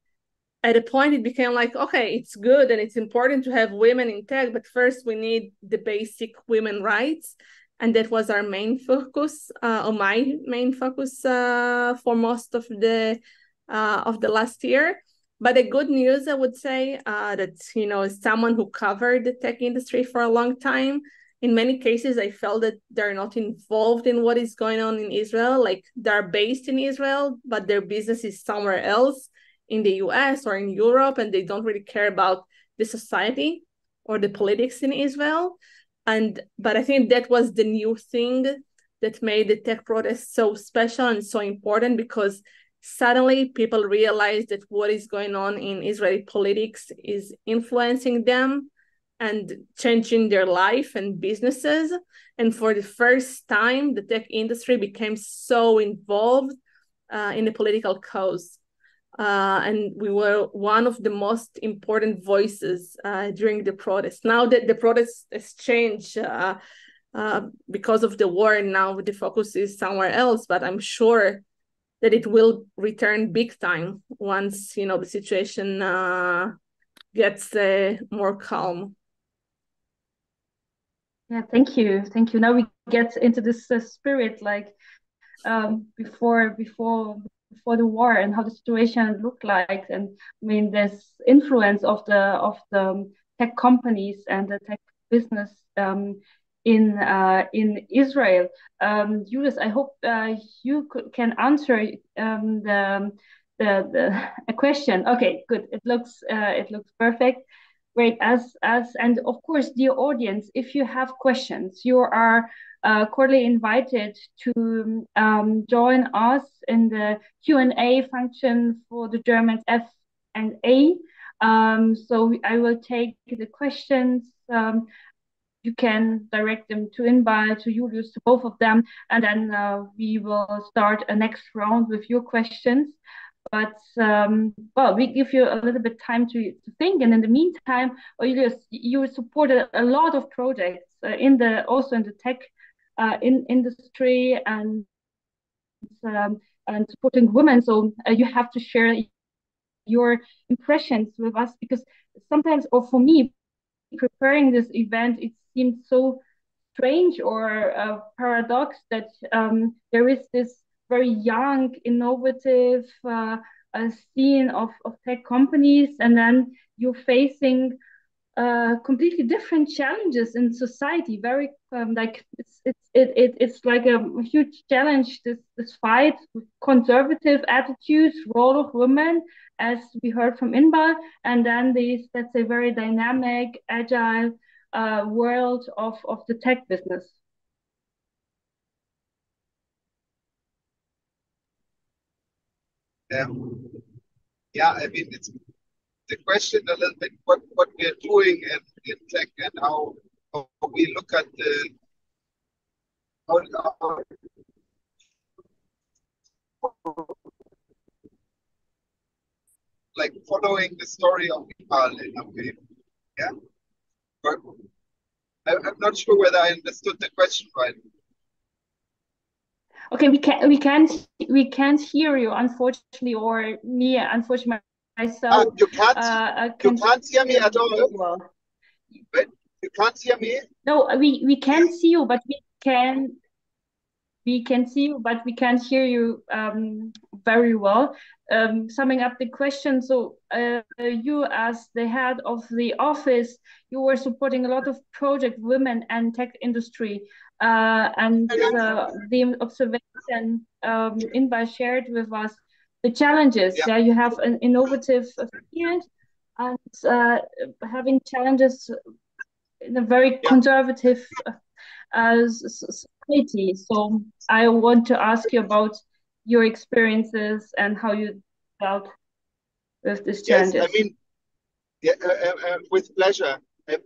Speaker 1: at a point it became like, okay, it's good and it's important to have women in tech, but first we need the basic women rights. And that was our main focus, or my main focus for most of the last year. But the good news, I would say, that, as someone who covered the tech industry for a long time, in many cases, I felt that they're not involved in what is going on in Israel. Like, they're based in Israel, but their business is somewhere else in the US or in Europe, and they don't really care about the society or the politics in Israel. But I think that was the new thing that made the tech protest so special and so important, because suddenly people realize that what is going on in Israeli politics is influencing them and changing their life and businesses. And for the first time, the tech industry became so involved in the political cause. And we were one of the most important voices during the protest. Now that the protest has changed because of the war, and now the focus is somewhere else, but I'm sure that it will return big time once, the situation gets more calm.
Speaker 3: Yeah, thank you. Now we get into this spirit, like before the war, and how the situation looked like. And I mean, this influence of the tech companies and the tech business in Israel. Julius, I hope you can answer a question. Okay, good. It looks perfect. Great. And of course, dear audience, if you have questions, you are cordially invited to join us in the Q&A function for the German F and A. So I will take the questions. You can direct them to Inbal, to Julius, to both of them, and then we will start a next round with your questions. But we give you a little bit time to think, and in the meantime, Julius, you supported a lot of projects also in the tech industry and supporting women. So you have to share your impressions with us, because sometimes, or for me, preparing this event, it seemed so strange or a paradox that there is this very young, innovative scene of tech companies, and then you're facing completely different challenges in society. Very like it's like a huge challenge. This fight with conservative attitudes, role of women, as we heard from Inbal, and then this, let's say, very dynamic, agile world of the tech business.
Speaker 4: Yeah, I mean, it's the question a little bit what we are doing in tech and how we look at the how like following the story of Inbal in a way. Yeah, but I'm not sure whether I understood the question right.
Speaker 3: Okay, we can't hear you, unfortunately, or me, unfortunately, myself.
Speaker 4: You can't hear me at all.
Speaker 3: Well.
Speaker 4: But you can't hear me?
Speaker 3: No, we can see you, but we can see you, but we can't hear you very well. Summing up the question, so you as the head of the office, you were supporting a lot of project women and tech industry, and the observation Inbal shared with us, the challenges. Yeah, you have an innovative field and having challenges in a very conservative society. So I want to ask you about your experiences and how you dealt with these challenges.
Speaker 4: Yes, I mean, with pleasure. And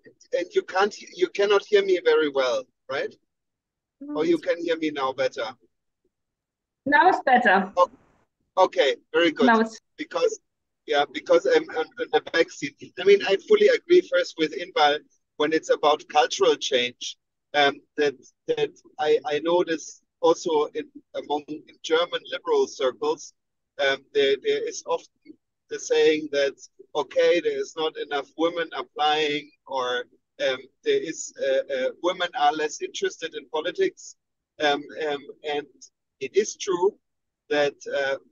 Speaker 4: you cannot hear me very well, right? Or you can hear me now better?
Speaker 3: Now it's better.
Speaker 4: Oh, okay, very good.
Speaker 3: Now it's...
Speaker 4: Because I'm in the back seat. I mean, I fully agree first with Inbal when it's about cultural change. That I notice also among German liberal circles, there is often the saying that okay, there is not enough women applying, or there is women are less interested in politics, and it is true that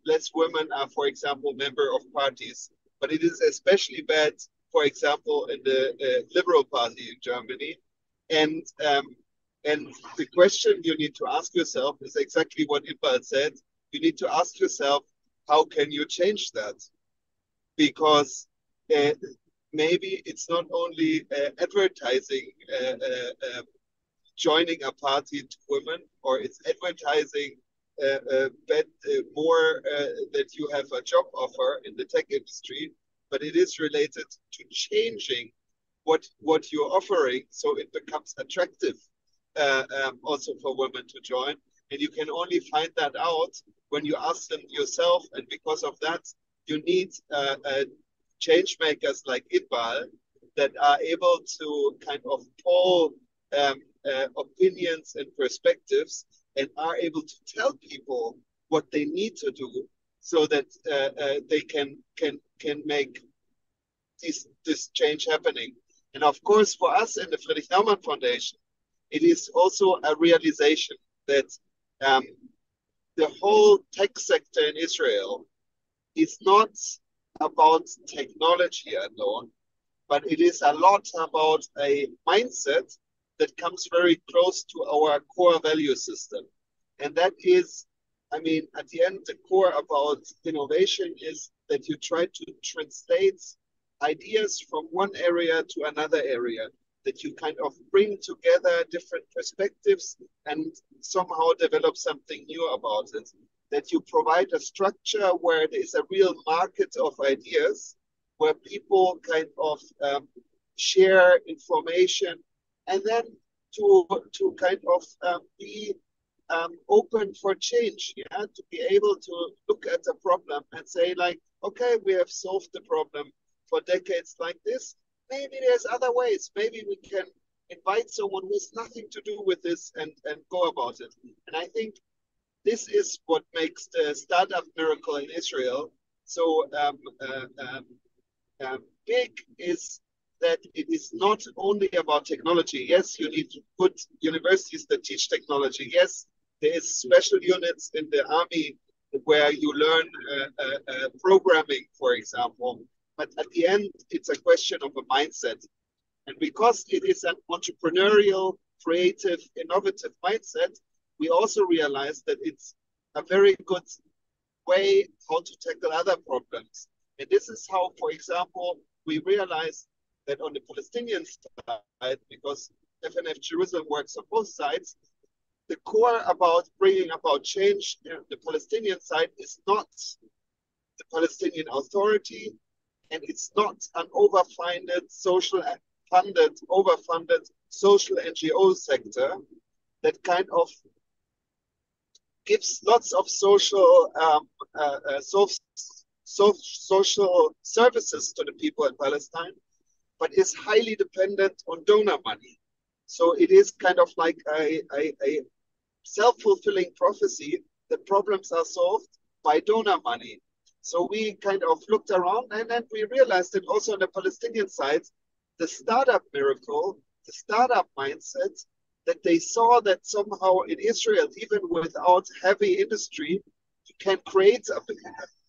Speaker 4: less women are, for example, member of parties, but it is especially bad, for example, in the Liberal Party in Germany. And the question you need to ask yourself is exactly what Inbal said. You need to ask yourself, how can you change that? Because maybe it's not only advertising joining a party to women, or it's advertising more that you have a job offer in the tech industry, but it is related to changing what you're offering, so it becomes attractive also for women to join. And you can only find that out when you ask them yourself, and because of that, you need change makers like Inbal that are able to kind of poll opinions and perspectives, and are able to tell people what they need to do so that they can make this change happening. And of course, for us in the Friedrich-Naumann Foundation, it is also a realization that the whole tech sector in Israel is not about technology alone, but it is a lot about a mindset that comes very close to our core value system. And that is, I mean, at the end, the core about innovation is that you try to translate ideas from one area to another area, that you kind of bring together different perspectives and somehow develop something new about it, that you provide a structure where there is a real market of ideas, where people kind of share information, and then to kind of be open for change, yeah, to be able to look at the problem and say, like, okay, we have solved the problem for decades like this. Maybe there's other ways. Maybe we can invite someone who has nothing to do with this and go about it. And I think this is what makes the startup miracle in Israel so big, is that it is not only about technology. Yes, you need good universities that teach technology. Yes, there is special units in the army where you learn programming, for example. But at the end, it's a question of a mindset. And because it is an entrepreneurial, creative, innovative mindset, we also realize that it's a very good way how to tackle other problems. And this is how, for example, we realize that on the Palestinian side, because FNF Jerusalem works on both sides, the core about bringing about change in the Palestinian side is not the Palestinian Authority, and it's not an overfunded social NGO sector that kind of gives lots of social social services to the people in Palestine, but is highly dependent on donor money. So it is kind of like a self-fulfilling prophecy that problems are solved by donor money. So we kind of looked around, and then we realized that also on the Palestinian side, the startup miracle, the startup mindset, that they saw that somehow in Israel, even without heavy industry, you can create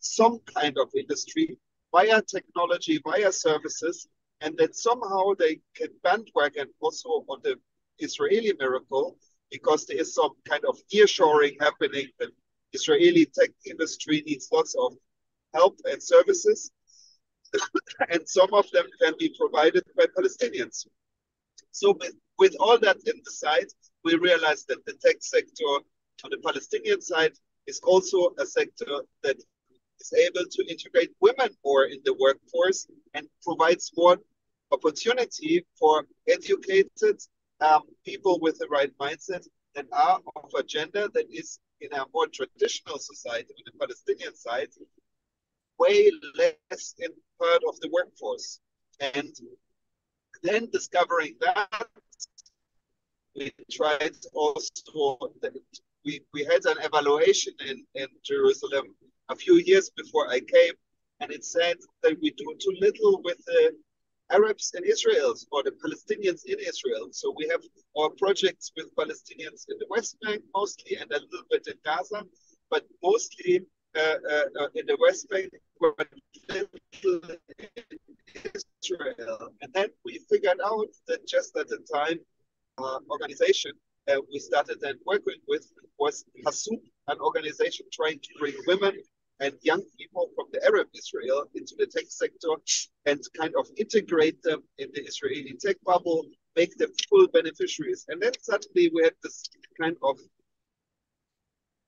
Speaker 4: some kind of industry via technology, via services, and that somehow they can bandwagon also on the Israeli miracle, because there is some kind of nearshoring happening. The Israeli tech industry needs lots of help and services, and some of them can be provided by Palestinians. So with all that in the side, we realized that the tech sector on the Palestinian side is also a sector that is able to integrate women more in the workforce and provides more opportunity for educated people with the right mindset that are of a gender that is in a more traditional society on the Palestinian side, way less in part of the workforce. And then discovering that, we tried also, we had an evaluation in Jerusalem a few years before I came, and it said that we do too little with the Arabs in Israel or the Palestinians in Israel. So we have our projects with Palestinians in the West Bank mostly, and a little bit in Gaza, but mostly in the West Bank, but little in Israel. And then we figured out that just at the time, organization we started then working with was Hassoub, an organization trying to bring women and young people from the Arab Israel into the tech sector and kind of integrate them in the Israeli tech bubble, make them full beneficiaries. And then suddenly we had this kind of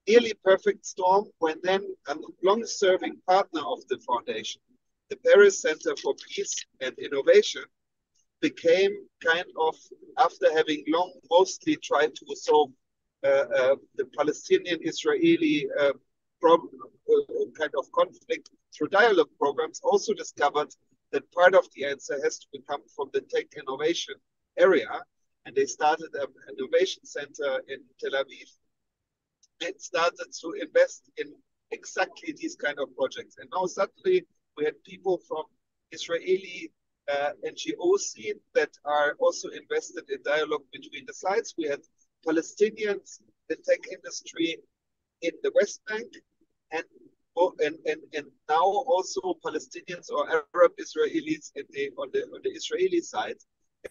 Speaker 4: nearly perfect storm when then a long-serving partner of the foundation, the Paris Center for Peace and Innovation, became kind of, after having long mostly tried to solve the Palestinian-Israeli kind of conflict through dialogue programs, also discovered that part of the answer has to come from the tech innovation area. And they started an innovation center in Tel Aviv and started to invest in exactly these kind of projects. And now suddenly we had people from Israeli NGO scene that are also invested in dialogue between the sides. We had Palestinians, the tech industry in the West Bank, and now also Palestinians or Arab Israelis on the Israeli side.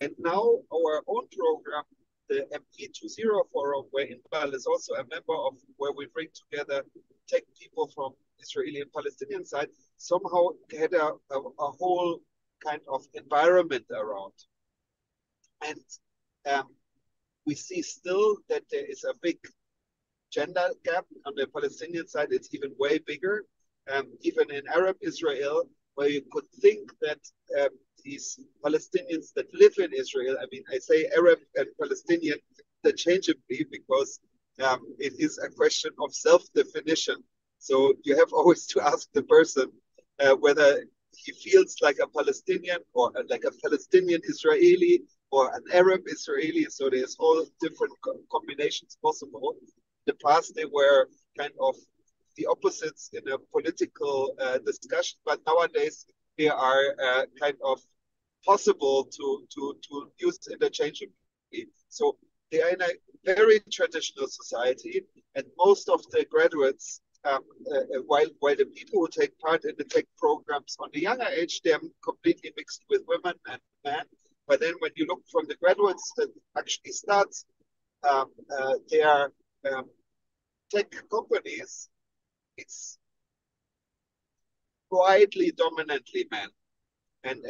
Speaker 4: And now our own program, the MP20 Forum, where Inbal is also a member of, where we bring together tech people from Israeli and Palestinian side, somehow had a whole kind of environment around. And we see still that there is a big gender gap on the Palestinian side. It's even way bigger. Even in Arab Israel, where you could think that these Palestinians that live in Israel, I mean, I say Arab and Palestinian interchangeably because it is a question of self-definition. So you have always to ask the person whether he feels like a Palestinian or like a Palestinian Israeli or an Arab Israeli. So there's all different combinations possible. In the past, they were kind of the opposites in a political discussion, but nowadays they are kind of possible to use interchangeably. So they are in a very traditional society, and most of the graduates while the people who take part in the tech programs on the younger age, they're completely mixed with women and men. But then when you look from the graduates that actually starts their tech companies, it's widely dominantly men. And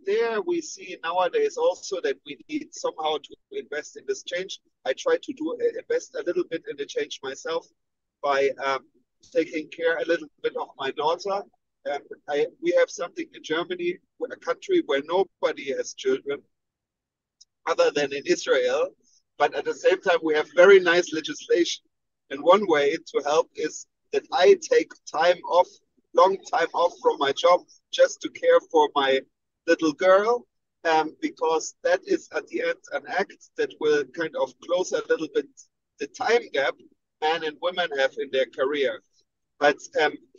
Speaker 4: there we see nowadays also that we need somehow to invest in this change. I try to invest a little bit in the change myself by taking care a little bit of my daughter. We have something in Germany, a country where nobody has children other than in Israel, but at the same time we have very nice legislation. And one way to help is that I take long time off from my job just to care for my little girl, because that is at the end an act that will kind of close a little bit the time gap men and women have in their career. But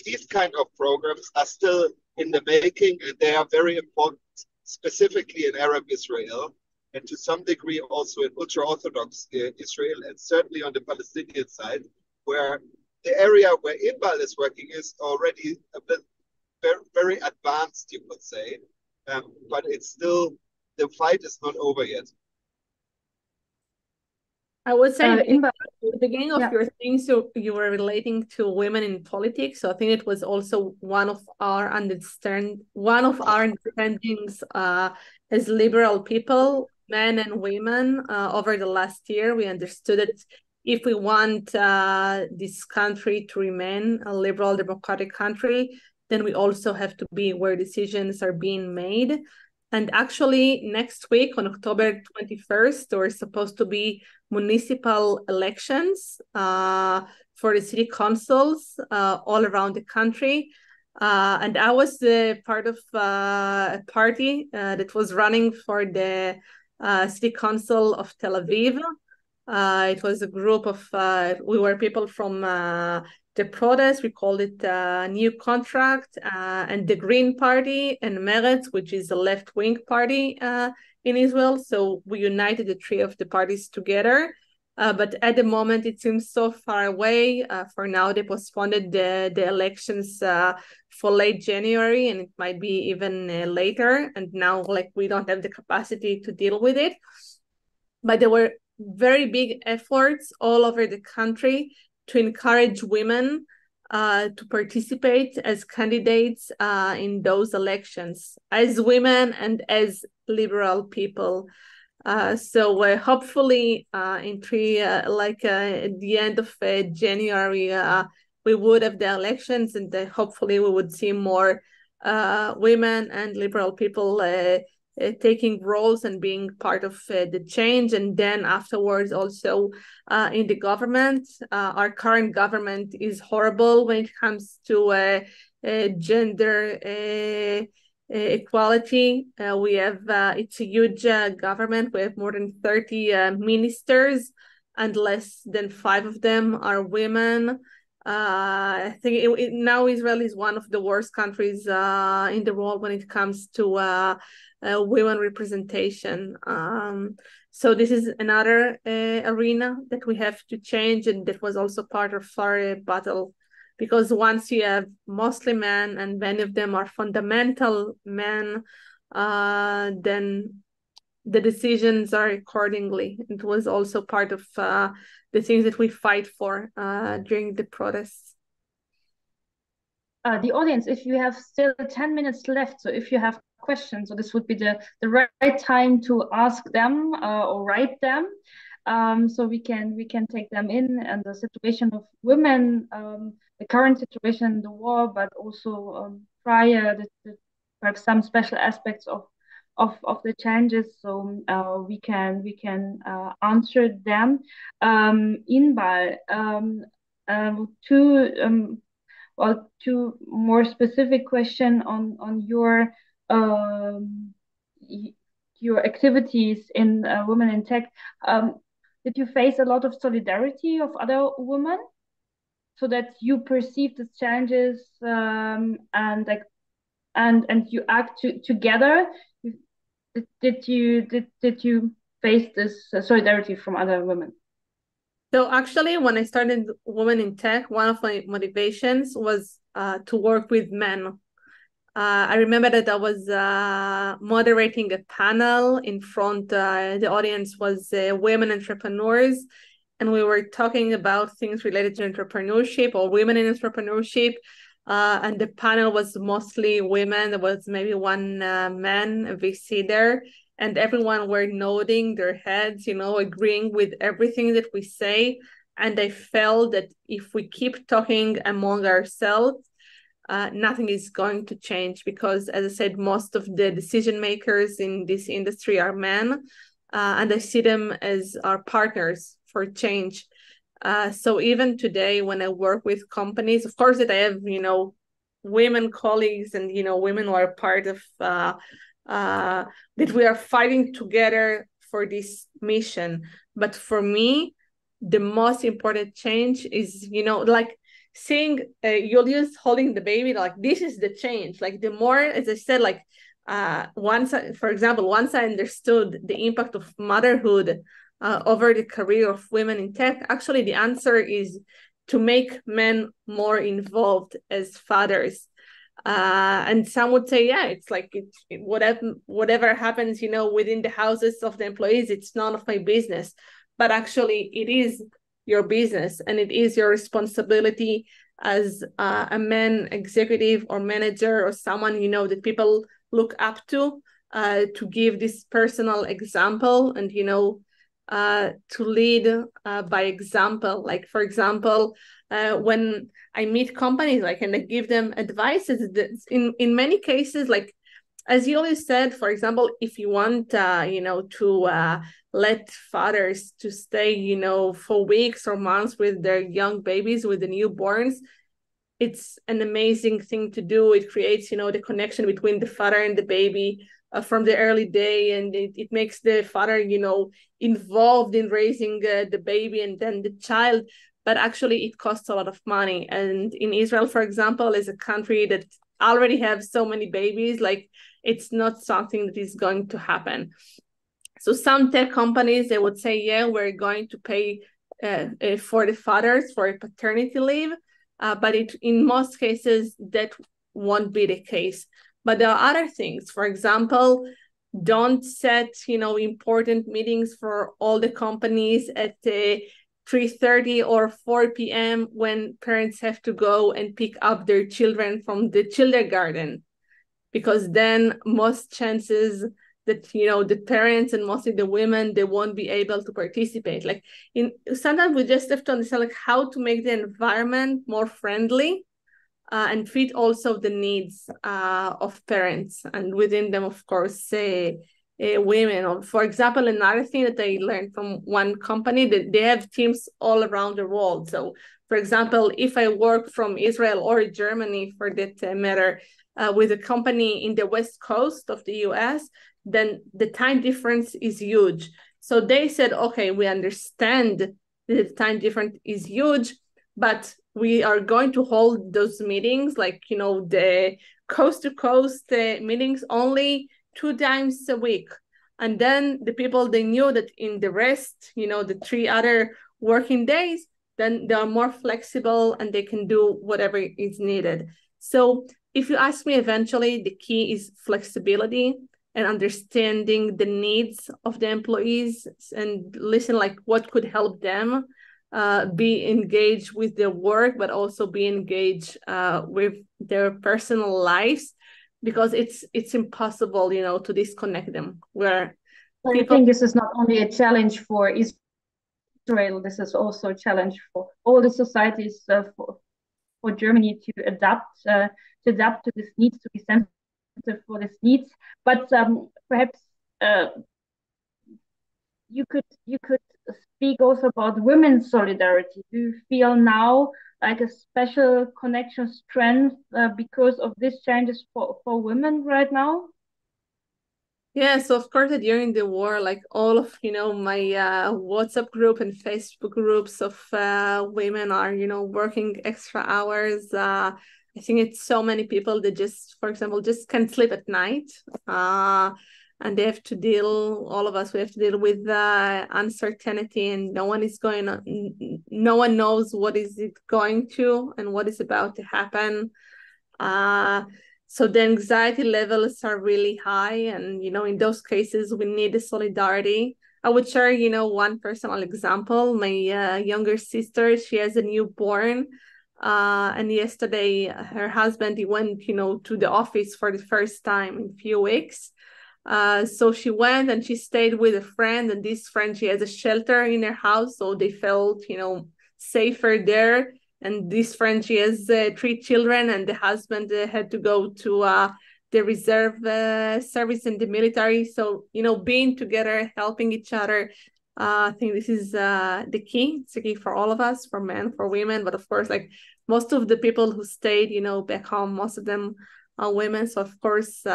Speaker 4: these kind of programs are still in the making, and they are very important, specifically in Arab Israel, and to some degree also in ultra-Orthodox Israel, and certainly on the Palestinian side, where the area where Inbal is working is already a bit very advanced, you could say, but it's still, the fight is not over yet.
Speaker 1: I would say at the beginning of your thing, so you were relating to women in politics. So I think it was also one of our understandings as liberal people, men and women, over the last year. We understood that if we want this country to remain a liberal democratic country, then we also have to be where decisions are being made. And actually, next week on October 21st, there are supposed to be municipal elections for the city councils all around the country. And I was part of a party that was running for the city council of Tel Aviv. It was a group of, we were people from the protest, we called it New Contract, and the Green Party and Meretz, which is a left-wing party in Israel. So we united the three of the parties together. But at the moment, it seems so far away. For now, they postponed the elections for late January, and it might be even later. And now, we don't have the capacity to deal with it. But there were very big efforts all over the country to encourage women to participate as candidates in those elections, as women and as liberal people. So hopefully at the end of January, we would have the elections, and hopefully we would see more women and liberal people taking roles and being part of the change. And then afterwards also in the government. Our current government is horrible when it comes to gender equality. We have it's a huge government. We have more than 30 ministers, and less than 5 of them are women. I think now Israel is one of the worst countries in the world when it comes to women representation. So this is another arena that we have to change, and that was also part of our battle. Because once you have mostly men, and many of them are fundamental men, then the decisions are accordingly. It was also part of the things that we fight for during the protests.
Speaker 3: The audience, if you have still 10 minutes left, so if you have questions, so this would be the right time to ask them or write them, so we can take them in, and the situation of women, the current situation, the war, but also prior, perhaps some special aspects of the changes, so we can answer them. Inbal, two more specific question on your activities in Women in Tech. Did you face a lot of solidarity of other women, so that you perceive the challenges and you act together? Did you face this solidarity from other women?
Speaker 1: So actually, when I started Women in Tech, one of my motivations was to work with men. I remember that I was moderating a panel in front. The audience was women entrepreneurs, and we were talking about things related to entrepreneurship or women in entrepreneurship. And the panel was mostly women. There was maybe one man, a VC there, and everyone were nodding their heads, agreeing with everything that we say. And I felt that if we keep talking among ourselves, nothing is going to change, because, as I said, most of the decision makers in this industry are men, and I see them as our partners for change. So even today, when I work with companies, of course that I have, women colleagues and, women who are part of, that we are fighting together for this mission. But for me, the most important change is, like, seeing Julius holding the baby, like, this is the change. Like, the more, as I said, like, once I understood the impact of motherhood over the career of women in tech, actually the answer is to make men more involved as fathers. And some would say, yeah, it's like whatever happens, within the houses of the employees, it's none of my business. But actually, it is your business, and it is your responsibility as a man executive or manager or someone that people look up to give this personal example, and to lead by example. Like, for example, when I meet companies, like, and I give them advices, in many cases, like, as you always said, for example, if you want to let fathers to stay for weeks or months with their young babies, with the newborns, it's an amazing thing to do. It creates the connection between the father and the baby from the early day, and it makes the father involved in raising the baby and then the child. But actually it costs a lot of money, and in Israel, for example, is a country that already have so many babies, like, it's not something that is going to happen. So some tech companies, they would say, yeah, we're going to pay for the fathers for a paternity leave, but in most cases that won't be the case. But there are other things. For example, don't set important meetings for all the companies at 3:30 or 4 p.m. when parents have to go and pick up their children from the kindergarten, because then most chances that the parents and mostly the women, they won't be able to participate. Like, sometimes we just have to understand, like, how to make the environment more friendly and fit also the needs of parents, and within them, of course, women. Or, for example, another thing that I learned from one company, that they have teams all around the world. So, for example, if I work from Israel or Germany, for that matter, with a company in the West Coast of the US, then the time difference is huge. So they said, okay, we understand that the time difference is huge, but we are going to hold those meetings, like, the coast to coast meetings, only 2 times a week. And then the people, they knew that in the rest, the 3 other working days, then they are more flexible and they can do whatever is needed. So if you ask me, eventually the key is flexibility and understanding the needs of the employees, and listen, like, what could help them be engaged with their work, but also be engaged with their personal lives, because it's impossible, to disconnect them. I
Speaker 3: think this is not only a challenge for Israel, this is also a challenge for all the societies, for Germany to adapt to this needs, to be sensitive for this needs. But perhaps you could speak also about women's solidarity. Do you feel now like a special connection strength because of these changes for women right now?
Speaker 1: Yeah, so of course, during the war, like, all of my WhatsApp group and Facebook groups of women are working extra hours. I think it's so many people that just, for example, just can't sleep at night. and they have to deal, all of us, we have to deal with uncertainty, and no one knows what is it going to and what is about to happen. So the anxiety levels are really high, and in those cases we need a solidarity. I would share one personal example. My younger sister, she has a newborn, and yesterday her husband, he went to the office for the first time in a few weeks. So she went and she stayed with a friend, and this friend, she has a shelter in her house, so they felt safer there. And this friend, she has 3 children, and the husband had to go to the reserve service in the military. So, being together, helping each other, I think this is the key. It's the key for all of us, for men, for women. But of course, like most of the people who stayed, back home, most of them are women. So of course,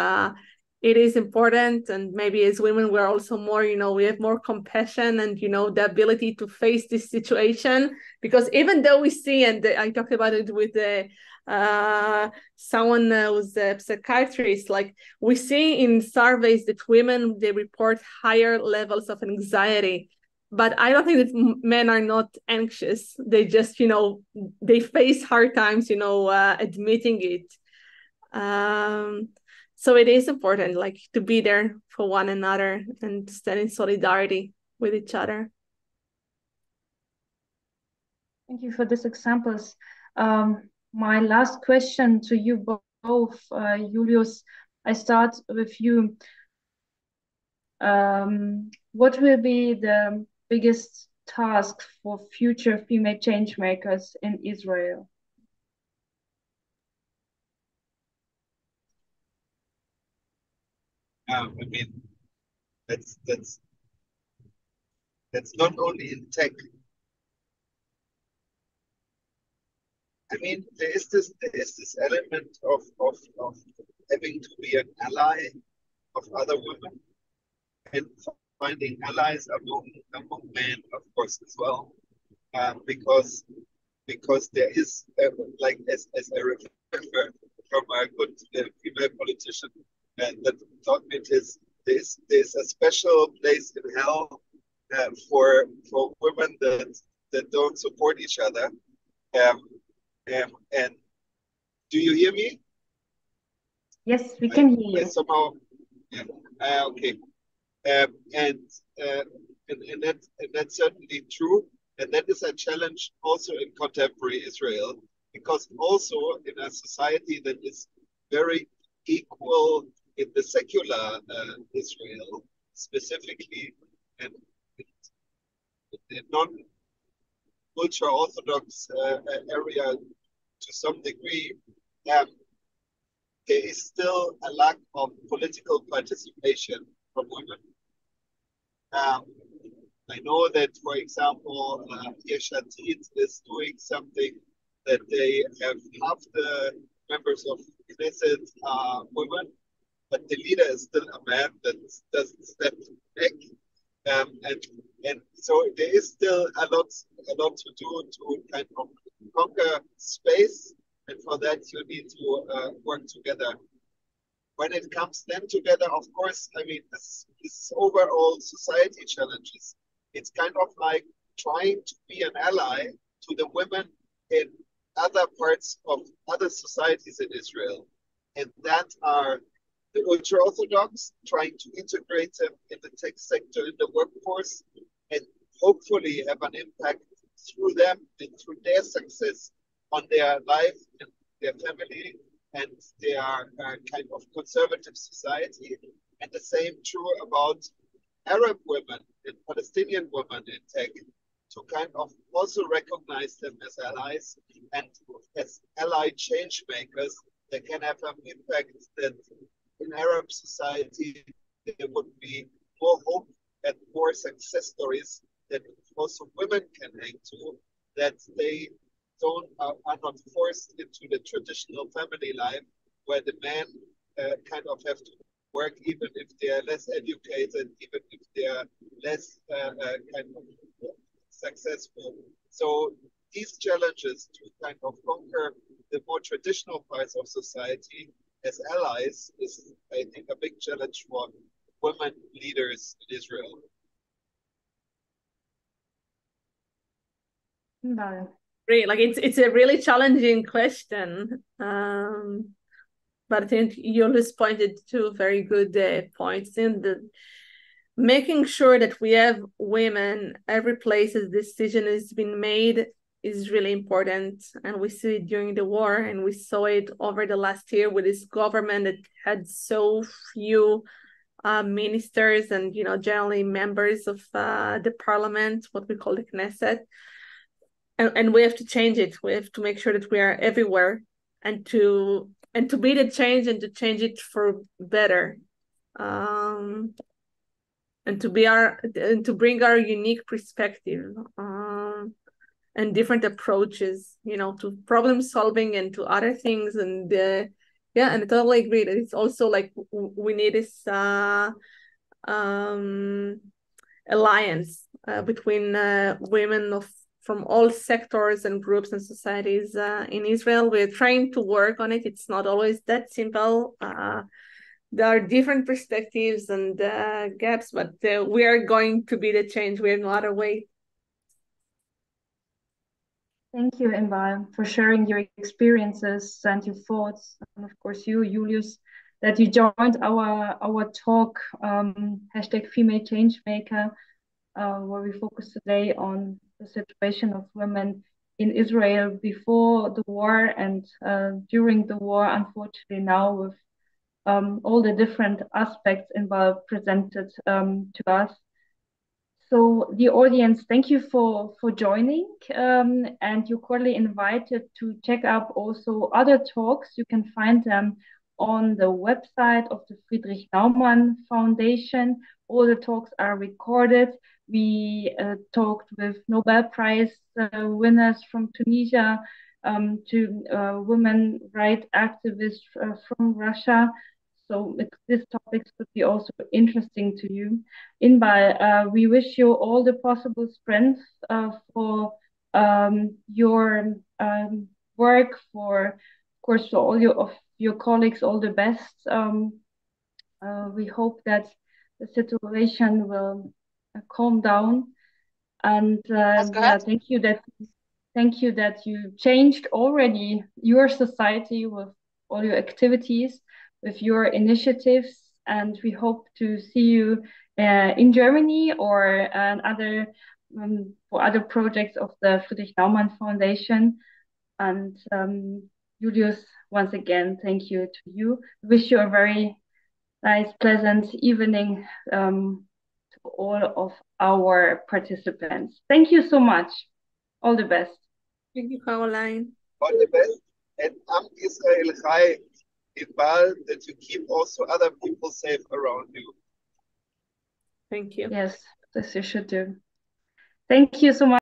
Speaker 1: it is important. And maybe as women, we're also more, we have more compassion and, the ability to face this situation. Because even though we see, and I talked about it with someone who's a psychiatrist, like we see in surveys that women, they report higher levels of anxiety. But I don't think that men are not anxious. They just, they face hard times, admitting it. So it is important, like, to be there for one another and stand in solidarity with each other.
Speaker 3: Thank you for these examples. My last question to you both, Julius, I start with you. What will be the biggest task for future female change makers in Israel?
Speaker 4: I mean, that's not only in tech. I mean, there is this element of having to be an ally of other women, and finding allies among men, of course, as well, because there is like as I remember from a good female politician that taught me there's a special place in hell for women that don't support each other. And do you hear me?
Speaker 3: Yes, we can hear you.
Speaker 4: Somehow, yeah. Okay. And that's certainly true. And that is a challenge also in contemporary Israel, because also in a society that is very equal in the secular Israel, specifically, and in non-ultra-Orthodox area to some degree, there is still a lack of political participation from women. I know that, for example, Yesh Atid is doing something that they have half the members of Knesset are women, but the leader is still a man that doesn't step back. And so there is still a lot to do to kind of conquer space, and for that you need to work together. When it comes then together, of course, I mean, this overall society challenges. It's kind of like trying to be an ally to the women in other parts of other societies in Israel. And that are the ultra-Orthodox, trying to integrate them in the tech sector, in the workforce, and hopefully have an impact through them and through their success on their life and their family and their kind of conservative society. And the same true about Arab women and Palestinian women in tech, to kind of also recognize them as allies and as allied change makers that can have an impact that in Arab society there would be more hope and more success stories that also women can hang to, that they are not forced into the traditional family life where the men kind of have to work even if they're less educated, even if they're less kind of successful. So these challenges to kind of conquer the more traditional parts of society as allies is, I think, a big challenge for women leaders in Israel?
Speaker 3: No.
Speaker 1: Great. Like it's a really challenging question. But I think Julius pointed to very good points in the making sure that we have women every place a decision has been made is really important. And we see it during the war, and we saw it over the last year with this government that had so few ministers and, you know, generally members of the parliament, what we call the Knesset. And we have to change it. We have to make sure that we are everywhere and to be the change and to change it for better. And to bring our unique perspective and different approaches, you know, to problem solving and to other things. And yeah, and I totally agree that it's also like we need this alliance between women from all sectors and groups and societies in Israel. We're trying to work on it. It's not always that simple. There are different perspectives and gaps, but we are going to be the change. We have no other way.
Speaker 3: Thank you, Inbal, for sharing your experiences and your thoughts. And of course, you, Julius, that you joined our talk, #Female Changemaker, where we focus today on the situation of women in Israel before the war and during the war, unfortunately now with all the different aspects involved presented to us. So the audience, thank you for joining, and you're cordially invited to check out also other talks. You can find them on the website of the Friedrich-Naumann Foundation. All the talks are recorded. We talked with Nobel Prize winners from Tunisia to women rights activists from Russia. So these topics could be also interesting to you. Inbal, we wish you all the possible strength for your work, of course, for all of your colleagues, all the best. We hope that the situation will calm down. And yeah, thank you that you changed already your society with all your activities, with your initiatives, and we hope to see you in Germany or for other projects of the Friedrich-Naumann Foundation. And Julius, once again, thank you to you. Wish you a very nice, pleasant evening to all of our participants. Thank you so much. All the best.
Speaker 1: Thank you, Caroline.
Speaker 4: All the best. And Am Israel Chai, Inbal, that you keep also other people safe around you.
Speaker 1: Thank you.
Speaker 3: Yes, this you should do. Thank you so much.